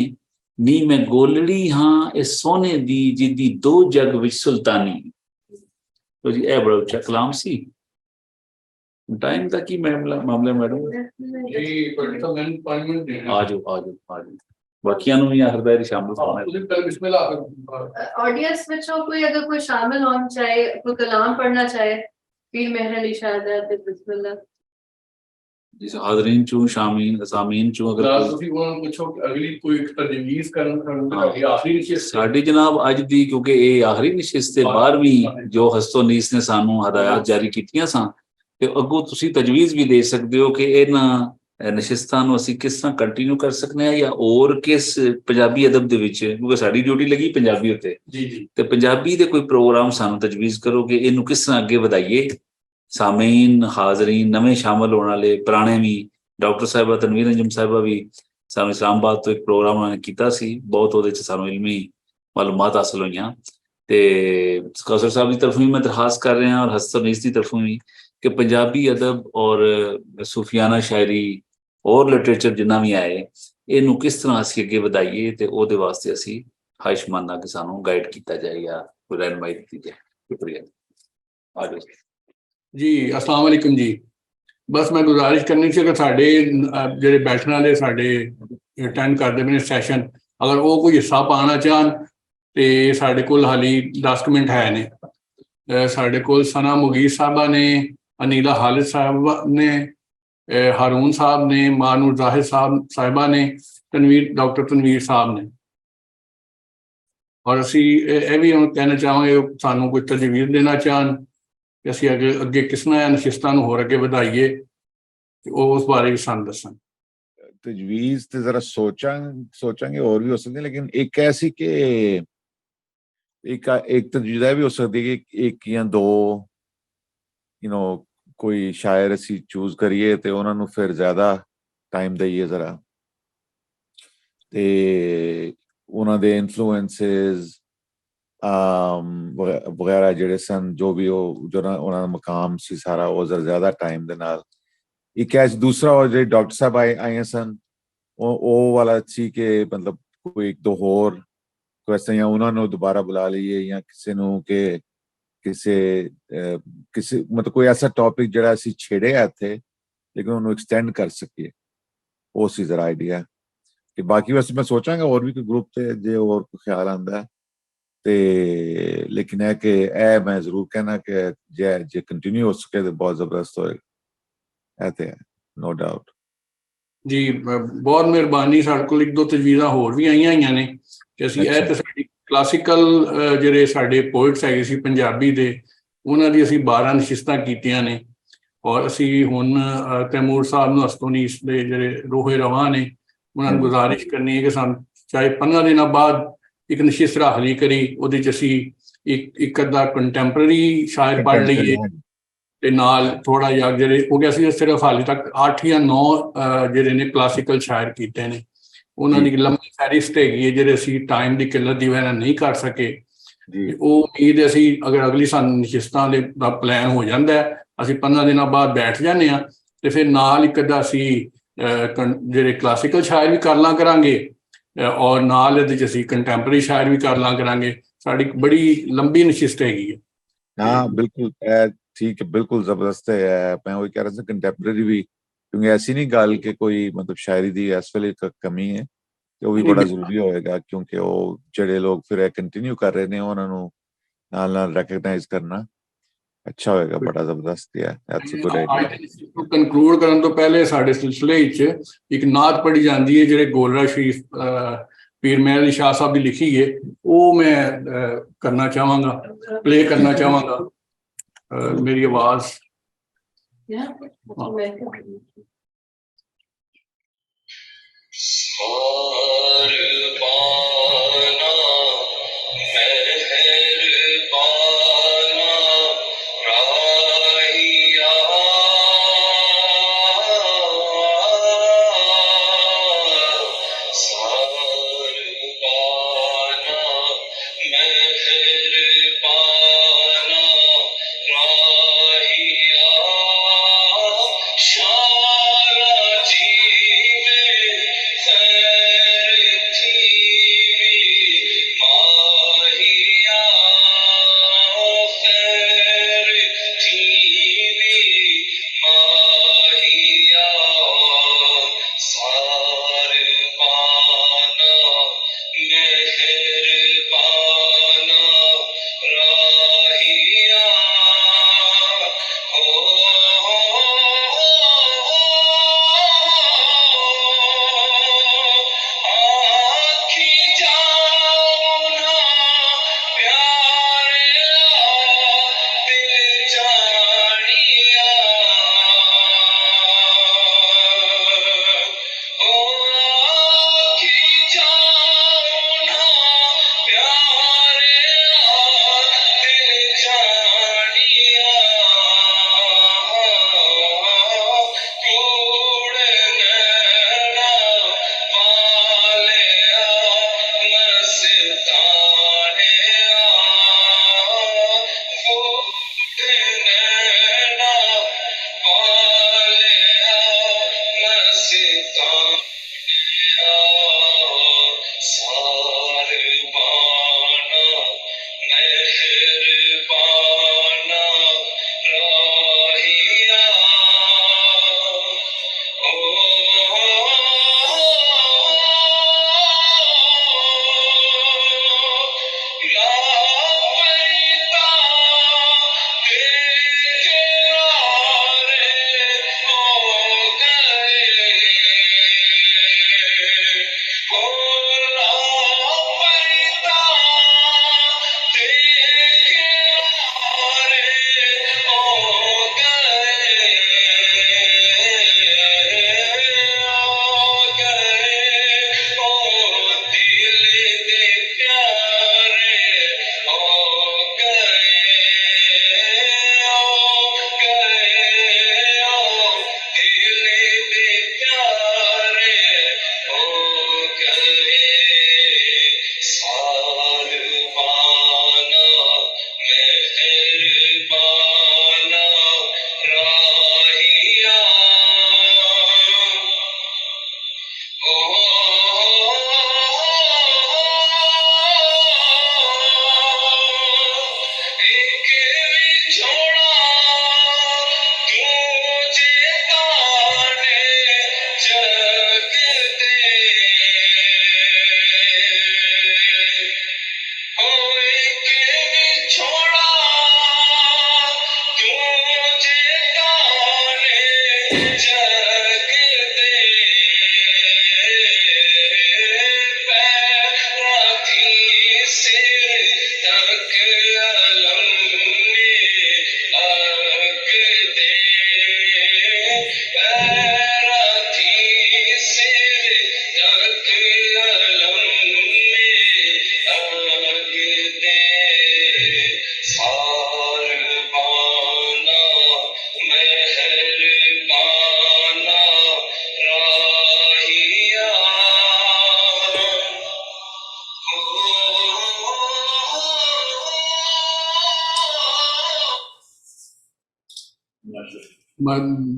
नी मैं गोलड़ी हाँ इस सोने दी जिदी दो जग विच सुल्तानी। तो जी ए बड़ा उच्चा कलाम सी। टाइम तक ही मामला मैडम आजो बाकियां नु भी हरदारी शामिल करना। ऑडियंस में कोई अगर कोई शामिल होना चाहे, कोई कलाम पढ़ना चाहे, पीर मेहर अली शाह दा बिस्मिल्लाह। जिस हाजरीन चो शामीन सामीन चो अगर ਨਾਲ कोई- ਤੁਸੀਂ ਉਹਨਾਂ ਨੂੰ ਪੁੱਛੋ ਕਿ ਅਗਲੀ ਕੋਈ ਤਜਵੀਜ਼ ਕਰਨ ਹਾਂ। ਤੁਹਾਡੀ ਆਖਰੀ ਨਸ਼ਿਸਤ ਹੈ। ਸਾਡੀ ਜਨਾਬ ਅੱਜ ਦੀ, ਕਿਉਂਕਿ ਇਹ ਆਖਰੀ ਨਸ਼ਿਸਤ ਤੇ 12ਵੀਂ ਜੋ ਹਸਤੋਨੀਸ ਨੇ ਸਾਨੂੰ ਹਦਾਇਤ ਜਾਰੀ ਕੀਤੀਆਂ ਸਨ, ਤੇ ਅੱਗੋਂ ਤੁਸੀਂ ਤਜਵੀਜ਼ ਵੀ ਦੇ ਸਕਦੇ ਹੋ ਕਿ ਇਹਨਾਂ ਨਸ਼ਿਸਤਾਂ ਨੂੰ ਅਸੀਂ ਕਿਸ ਤਰ੍ਹਾਂ ਕੰਟੀਨਿਊ ਕਰ ਸਕਦੇ ਹਾਂ, ਜਾਂ ਹੋਰ ਕਿਸ ਪੰਜਾਬੀ ਅਦਬ ਦੇ ਵਿੱਚ, ਕਿਉਂਕਿ ਸਾਡੀ ਡਿਊਟੀ ਲੱਗੀ ਪੰਜਾਬੀ ਉੱਤੇ, ਜੀ ਜੀ ਤੇ ਪੰਜਾਬੀ ਦੇ ਕੋਈ ਪ੍ਰੋਗਰਾਮ ਸਾਨੂੰ ਤਜਵੀਜ਼ ਕਰੋ ਕਿ ਇਹਨੂੰ ਕਿਸ ਤਰ੍ਹਾਂ ਅੱਗੇ ਵਧਾਈਏ। ਸਾਮੀਨ, ਹਾਜ਼ਰੀਨ, ਨਵੇਂ ਸ਼ਾਮਲ ਹੋਣ ਵਾਲੇ, ਪੁਰਾਣੇ ਵੀ, ਡਾਕਟਰ ਸਾਹਿਬਾ ਤਨਵੀਰ ਅੰਜਮ ਸਾਹਿਬਾ ਵੀ ਸਾਨੂੰ ਇਸਲਾਮਾਬਾਦ ਤੋਂ ਇੱਕ ਪ੍ਰੋਗਰਾਮ ਉਹਨਾਂ ਨੇ ਕੀਤਾ ਸੀ, ਬਹੁਤ ਉਹਦੇ ਚ ਸਾਨੂੰ ਇਲਮੀ ਮਾਲੂਮਾਤ ਹਾਸਲ ਹੋਈਆਂ। ਤੇ ਕੌਸਰ ਸਾਹਿਬ ਦੀ ਤਰਫੋਂ ਵੀ ਮੈਂ ਦਰਖਾਸਤ ਕਰ ਰਿਹਾ ਔਰ ਹਸਤਨੀਸ ਦੀ ਤਰਫੋਂ ਵੀ ਕਿ ਪੰਜਾਬੀ ਅਦਬ ਔਰ ਸੂਫੀਆਨਾ ਸ਼ਾਇਰੀ ਔਰ ਲਿਟਰੇਚਰ ਜਿੰਨਾ ਵੀ ਆਏ, ਇਹਨੂੰ ਕਿਸ ਤਰ੍ਹਾਂ ਅਸੀਂ ਅੱਗੇ ਵਧਾਈਏ, ਤੇ ਉਹਦੇ ਵਾਸਤੇ ਅਸੀਂ ਖਾਹਿਸ਼ਮੰਦਾਂ ਕਿ ਸਾਨੂੰ ਗਾਈਡ ਕੀਤਾ ਜਾਏ ਜਾਂ ਕੋਈ ਰਹਿਨਮਾਈ ਦਿੱਤੀ ਜਾਏ। ਸ਼ੁਕਰੀਆ। ਆਜੋ ਜੀ अस्सलाम वालेकुम जी। ਬਸ ਮੈਂ ਗੁਜ਼ਾਰਿਸ਼ ਕਰਨੀ ਸੀ ਕਿ ਸਾਡੇ ਜਿਹੜੇ ਬੈਠਣ ਵਾਲੇ ਸਾਡੇ ਅਟੈਂਡ ਕਰਦੇ ਪਏ ਨੇ ਸੈਸ਼ਨ, ਅਗਰ ਉਹ ਕੋਈ ਹਿੱਸਾ ਪਾਉਣਾ ਚਾਹਣ ਤੇ ਸਾਡੇ ਕੋਲ ਹਾਲੀ 10 ਕੁ ਮਿੰਟ ਹੈ ਨੇ। ਸਾਡੇ ਕੋਲ ਸਨਾ ਮੁਗੀਰ ਸਾਹਿਬਾ ਨੇ, ਅਨੀਲਾ ਹਾਲਿਦ ਸਾਹਿਬਾ ਨੇ, ਹਾਰੂਨ ਸਾਹਿਬ ਨੇ, ਮਾਨੂਰ ਜ਼ਾਹਿਦ ਸਾਹਿਬਾ ਨੇ, ਡਾਕਟਰ ਤਨਵੀਰ ਸਾਹਿਬ ਨੇ। ਔਰ ਅਸੀਂ ਇਹ ਵੀ ਹੁਣ ਕਹਿਣਾ ਚਾਹਾਂਗੇ ਸਾਨੂੰ ਕੋਈ ਤਜਵੀਜ਼ ਦੇਣਾ ਚਾਹਣ ਕਿ ਅਸੀਂ ਅੱਗੇ ਕਿਸ ਤਰ੍ਹਾਂ ਨਸ਼ਿਸਤਾਂ ਨੂੰ ਹੋਰ ਅੱਗੇ ਵਧਾਈਏ, ਤੇ ਉਹ ਉਸ ਬਾਰੇ ਵੀ ਸਾਨੂੰ ਦੱਸਣ। ਤਜਵੀਜ਼ ਤੇ ਜ਼ਰਾ ਸੋਚਾਂਗੇ ਹੋਰ ਵੀ ਹੋ ਸਕਦੀ, ਲੇਕਿਨ ਇੱਕ ਐਸੀ ਕਿ ਇੱਕ ਤਜਵੀਜ਼ ਇਹ ਵੀ ਹੋ ਸਕਦੀ ਹੈ ਕਿ ਇੱਕ ਜਾਂ ਦੋ ਕੋਈ ਸ਼ਾਇਰ ਅਸੀਂ ਚੂਜ਼ ਕਰੀਏ ਤੇ ਉਹਨਾਂ ਨੂੰ ਫਿਰ ਜ਼ਿਆਦਾ ਟਾਈਮ ਦਈਏ ਜ਼ਰਾ, ਤੇ ਉਹਨਾਂ ਦੇ ਇਨਫਲੂਐਂਸਸ ਵਗੈਰਾ ਜਿਹੜੇ ਸਨ, ਜੋ ਵੀ ਉਹ ਜੋ ਉਹਨਾਂ ਦਾ ਮਕਾਮ ਸੀ ਸਾਰਾ, ਉਹ ਜ਼ਿਆਦਾ ਟਾਈਮ ਦੇ ਨਾਲ। ਇੱਕ ਐਸ ਦੂਸਰਾ ਉਹ ਜਿਹੜੇ ਡਾਕਟਰ ਸਾਹਿਬ ਆਏ ਸਨ, ਉਹ ਵਾਲਾ ਸੀ ਕਿ ਮਤਲਬ ਕੋਈ ਇੱਕ ਦੋ ਹੋਰ ਕੁਐਸਚਨ ਜਾਂ ਉਹਨਾਂ ਨੂੰ ਦੁਬਾਰਾ ਬੁਲਾ ਲਈਏ, ਜਾਂ ਕਿਸੇ ਨੂੰ ਕਿ ਕਿਸੇ ਮਤਲਬ ਕੋਈ ਐਸਾ ਟੌਪਿਕ ਜਿਹੜਾ ਅਸੀਂ ਛੇੜਿਆ ਇੱਥੇ ਲੇਕਿਨ ਉਹਨੂੰ ਐਕਸਟੈਂਡ ਕਰ ਸਕੀਏ, ਉਹ ਸੀ ਜ਼ਰਾ ਆਈਡੀਆ। ਕਿ ਬਾਕੀ ਵੈਸੇ ਮੈਂ ਸੋਚਾਂਗਾ ਹੋਰ ਵੀ ਕੋਈ ਗਰੁੱਪ ਤੇ ਜੇ ਹੋਰ ਕੋਈ ਖਿਆਲ ਆਉਂਦਾ, ਤੇ ਲੇਕਿਨ ਹੈ ਕਿ ਇਹ ਮੈਂ ਜ਼ਰੂਰ ਕਹਿਣਾ ਕਿ ਜੇ ਕੰਟੀਨਿਊ ਹੋ ਸਕੇ ਤਾਂ ਬਹੁਤ ਜ਼ਬਰਦਸਤ ਹੋਏਗਾ, ਇਹ ਤੇ ਹੈ, ਨੋ ਡਾਊਟ। ਜੀ ਬਹੁਤ ਮਿਹਰਬਾਨੀ। ਸਾਡੇ ਕੋਲ ਇੱਕ ਦੋ ਤਜਵੀਜ਼ਾਂ ਹੋਰ ਵੀ ਆਈਆਂ ਨੇ ਕਿ ਅਸੀਂ ਇਹ ਤਾਂ ਸਾਡੀ ਕਲਾਸੀਕਲ ਜਿਹੜੇ ਸਾਡੇ ਪੋਇਟਸ ਹੈਗੇ ਸੀ ਪੰਜਾਬੀ ਦੇ, ਉਹਨਾਂ ਦੀ ਅਸੀਂ 12 ਨਸ਼ਿਸਤਾਂ ਕੀਤੀਆਂ ਨੇ। ਔਰ ਅਸੀਂ ਹੁਣ ਤੈਮੂਰ ਸਾਹਿਬ ਨੂੰ ਹਸਤੋਨੀਸ ਦੇ ਜਿਹੜੇ ਰੋਹੇ ਰਵਾਂ ਨੇ, ਉਹਨਾਂ ਨੂੰ ਗੁਜ਼ਾਰਿਸ਼ ਕਰਨੀ ਹੈ ਕਿ ਸਾਨੂੰ ਚਾਹੇ 15 ਦਿਨਾਂ ਬਾਅਦ ਇੱਕ ਨਸ਼ਿਸਤ ਰਾਖਲੀ ਕਰੀ, ਉਹਦੇ 'ਚ ਅਸੀਂ ਇੱਕ ਅੱਧਾ ਕੰਟੈਂਪਰਰੀ ਸ਼ਾਇਰ ਪੜ੍ਹ ਲਈਏ, ਤੇ ਨਾਲ ਥੋੜਾ ਜਿਹਾ ਜਿਹੜੇ ਹੋ ਗਿਆ ਸੀ ਸਿਰਫ ਹਾਲੇ ਤੱਕ 8 ਜਾਂ 9 ਜਿਹੜੇ ਨੇ ਕਲਾਸੀਕਲ ਸ਼ਾਇਰ ਕੀਤੇ ਨੇ, ਉਹਨਾਂ ਦੀ ਲੰਬੀ ਫਹਿਰਿਸਤ ਹੈਗੀ ਹੈ ਜਿਹੜੇ ਅਸੀਂ ਟਾਈਮ ਦੀ ਕਿੱਲਤ ਦੀ ਵਜ੍ਹਾ ਨਾਲ ਨਹੀਂ ਕਰ ਸਕੇ। ਉਹ ਉਮੀਦ ਅਸੀਂ ਅਗਰ ਅਗਲੀ ਸਾਨੂੰ ਨਸ਼ਿਸਤਾਂ ਦਾ ਪਲਾਨ ਹੋ ਜਾਂਦਾ, ਅਸੀਂ 15 ਦਿਨਾਂ ਬਾਅਦ ਬੈਠ ਜਾਂਦੇ ਹਾਂ, ਤੇ ਫਿਰ ਨਾਲ ਇੱਕ ਅੱਧਾ ਅਸੀਂ ਜਿਹੜੇ ਕਲਾਸੀਕਲ ਸ਼ਾਇਰ ਵੀ ਕਰ ਲਾਂ ਕਰਾਂਗੇ, ਔਰ ਨਾਲ ਇਹਦੇ 'ਚ ਅਸੀਂ ਕੰਟੈਂਪਰਰੀ ਸ਼ਾਇਰ ਵੀ ਕਰ ਲਾਂ ਕਰਾਂਗੇ। ਸਾਡੀ ਬੜੀ ਲੰਬੀ ਨਸ਼ਿਸਤ ਹੈਗੀ ਹੈ। ਹਾਂ ਬਿਲਕੁਲ, ਠੀਕ ਹੈ, ਬਿਲਕੁਲ ਜ਼ਬਰਦਸਤ ਹੈ। ਮੈਂ ਉਹ ਕਹਿ ਰਿਹਾ ਸੀ ਕੰਟੈਂਪਰਰੀ ਵੀ, ਕਿਉਂਕਿ ਐਸੀ ਨਹੀਂ ਗੱਲ ਕਿ ਕੋਈ ਮਤਲਬ ਸ਼ਾਇਰੀ ਦੀ ਇਸ ਵੇਲੇ ਕਮੀ ਹੈ, ਤੇ ਉਹ ਵੀ ਬੜਾ ਜ਼ਰੂਰੀ ਹੋਏਗਾ, ਕਿਉਂਕਿ ਉਹ ਜਿਹੜੇ ਲੋਕ ਫਿਰ ਇਹ ਕੰਟੀਨਿਊ ਕਰ ਰਹੇ ਨੇ ਉਹਨਾਂ ਨੂੰ ਨਾਲ ਨਾਲ ਰੈਕਗਨਾਈਜ਼ ਕਰਨਾ ਅੱਛਾ ਹੋਏਗਾ, ਬੜਾ ਜ਼ਬਰਦਸਤ ਹੈ। ਕਨਕਲੂਡ ਕਰਨ ਤੋਂ ਪਹਿਲੇ ਸਾਡੇ ਸਿਲਸਿਲੇ ਵਿੱਚ ਇੱਕ ਨਾਤ ਪੜ੍ਹੀ ਜਾਂਦੀ ਹੈ ਜਿਹੜੇ ਗੋਲਰਾ ਸ਼ਰੀਫ ਪੀਰ ਮੇਹਰ ਅਲੀ ਸ਼ਾਹ ਸਾਹਿਬ ਦੀ ਲਿਖੀ ਹੈ, ਉਹ ਮੈਂ ਕਰਨਾ ਚਾਹਾਂਗਾ, ਪਲੇ ਕਰਨਾ ਚਾਹਾਂਗਾ। ਮੇਰੀ ਆਵਾਜ਼ Shah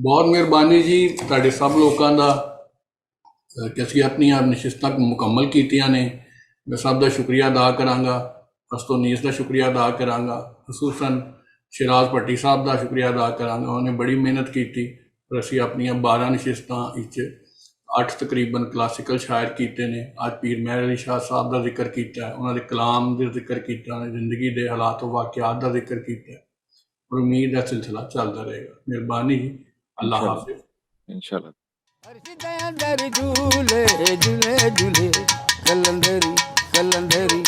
ਬਹੁਤ ਮਿਹਰਬਾਨੀ ਜੀ ਤੁਹਾਡੇ ਸਭ ਲੋਕਾਂ ਦਾ ਕਿ ਅਸੀਂ ਆਪਣੀਆਂ ਨਸ਼ਿਸਤਾਂ ਮੁਕੰਮਲ ਕੀਤੀਆਂ ਨੇ। ਮੈਂ ਸਭ ਦਾ ਸ਼ੁਕਰੀਆ ਅਦਾ ਕਰਾਂਗਾ, ਅਸਤੋਨੀਸ ਦਾ ਸ਼ੁਕਰੀਆ ਅਦਾ ਕਰਾਂਗਾ, ਖਸੂਸਨ ਸ਼ਿਰਾਜ਼ ਭੱਟੀ ਸਾਹਿਬ ਦਾ ਸ਼ੁਕਰੀਆ ਅਦਾ ਕਰਾਂਗਾ। ਉਹਨੇ ਬੜੀ ਮਿਹਨਤ ਕੀਤੀ ਪਰ ਅਸੀਂ ਆਪਣੀਆਂ 12 ਨਸ਼ਿਸਤਾਂ ਵਿੱਚ 8 ਤਕਰੀਬਨ ਕਲਾਸੀਕਲ ਸ਼ਾਇਰ ਕੀਤੇ ਨੇ। ਅੱਜ ਪੀਰ ਮਹਿਰ ਅਲੀ ਸ਼ਾਹ ਸਾਹਿਬ ਦਾ ਜ਼ਿਕਰ ਕੀਤਾ, ਉਹਨਾਂ ਦੇ ਕਲਾਮ ਦਾ ਜ਼ਿਕਰ ਕੀਤਾ, ਉਹਨਾਂ ਦੀ ਜ਼ਿੰਦਗੀ ਦੇ ਹਾਲਾਤ ਵਾਕਿਆਤ ਦਾ ਜ਼ਿਕਰ ਕੀਤਾ। उम्मीद है सिलसिला चलता रहेगा। मेहरबानी जी, अल्लाह हाफिज़। इंशाल्लाह। हर अंदर झूले झूले झूले कलंदरी कलंदरी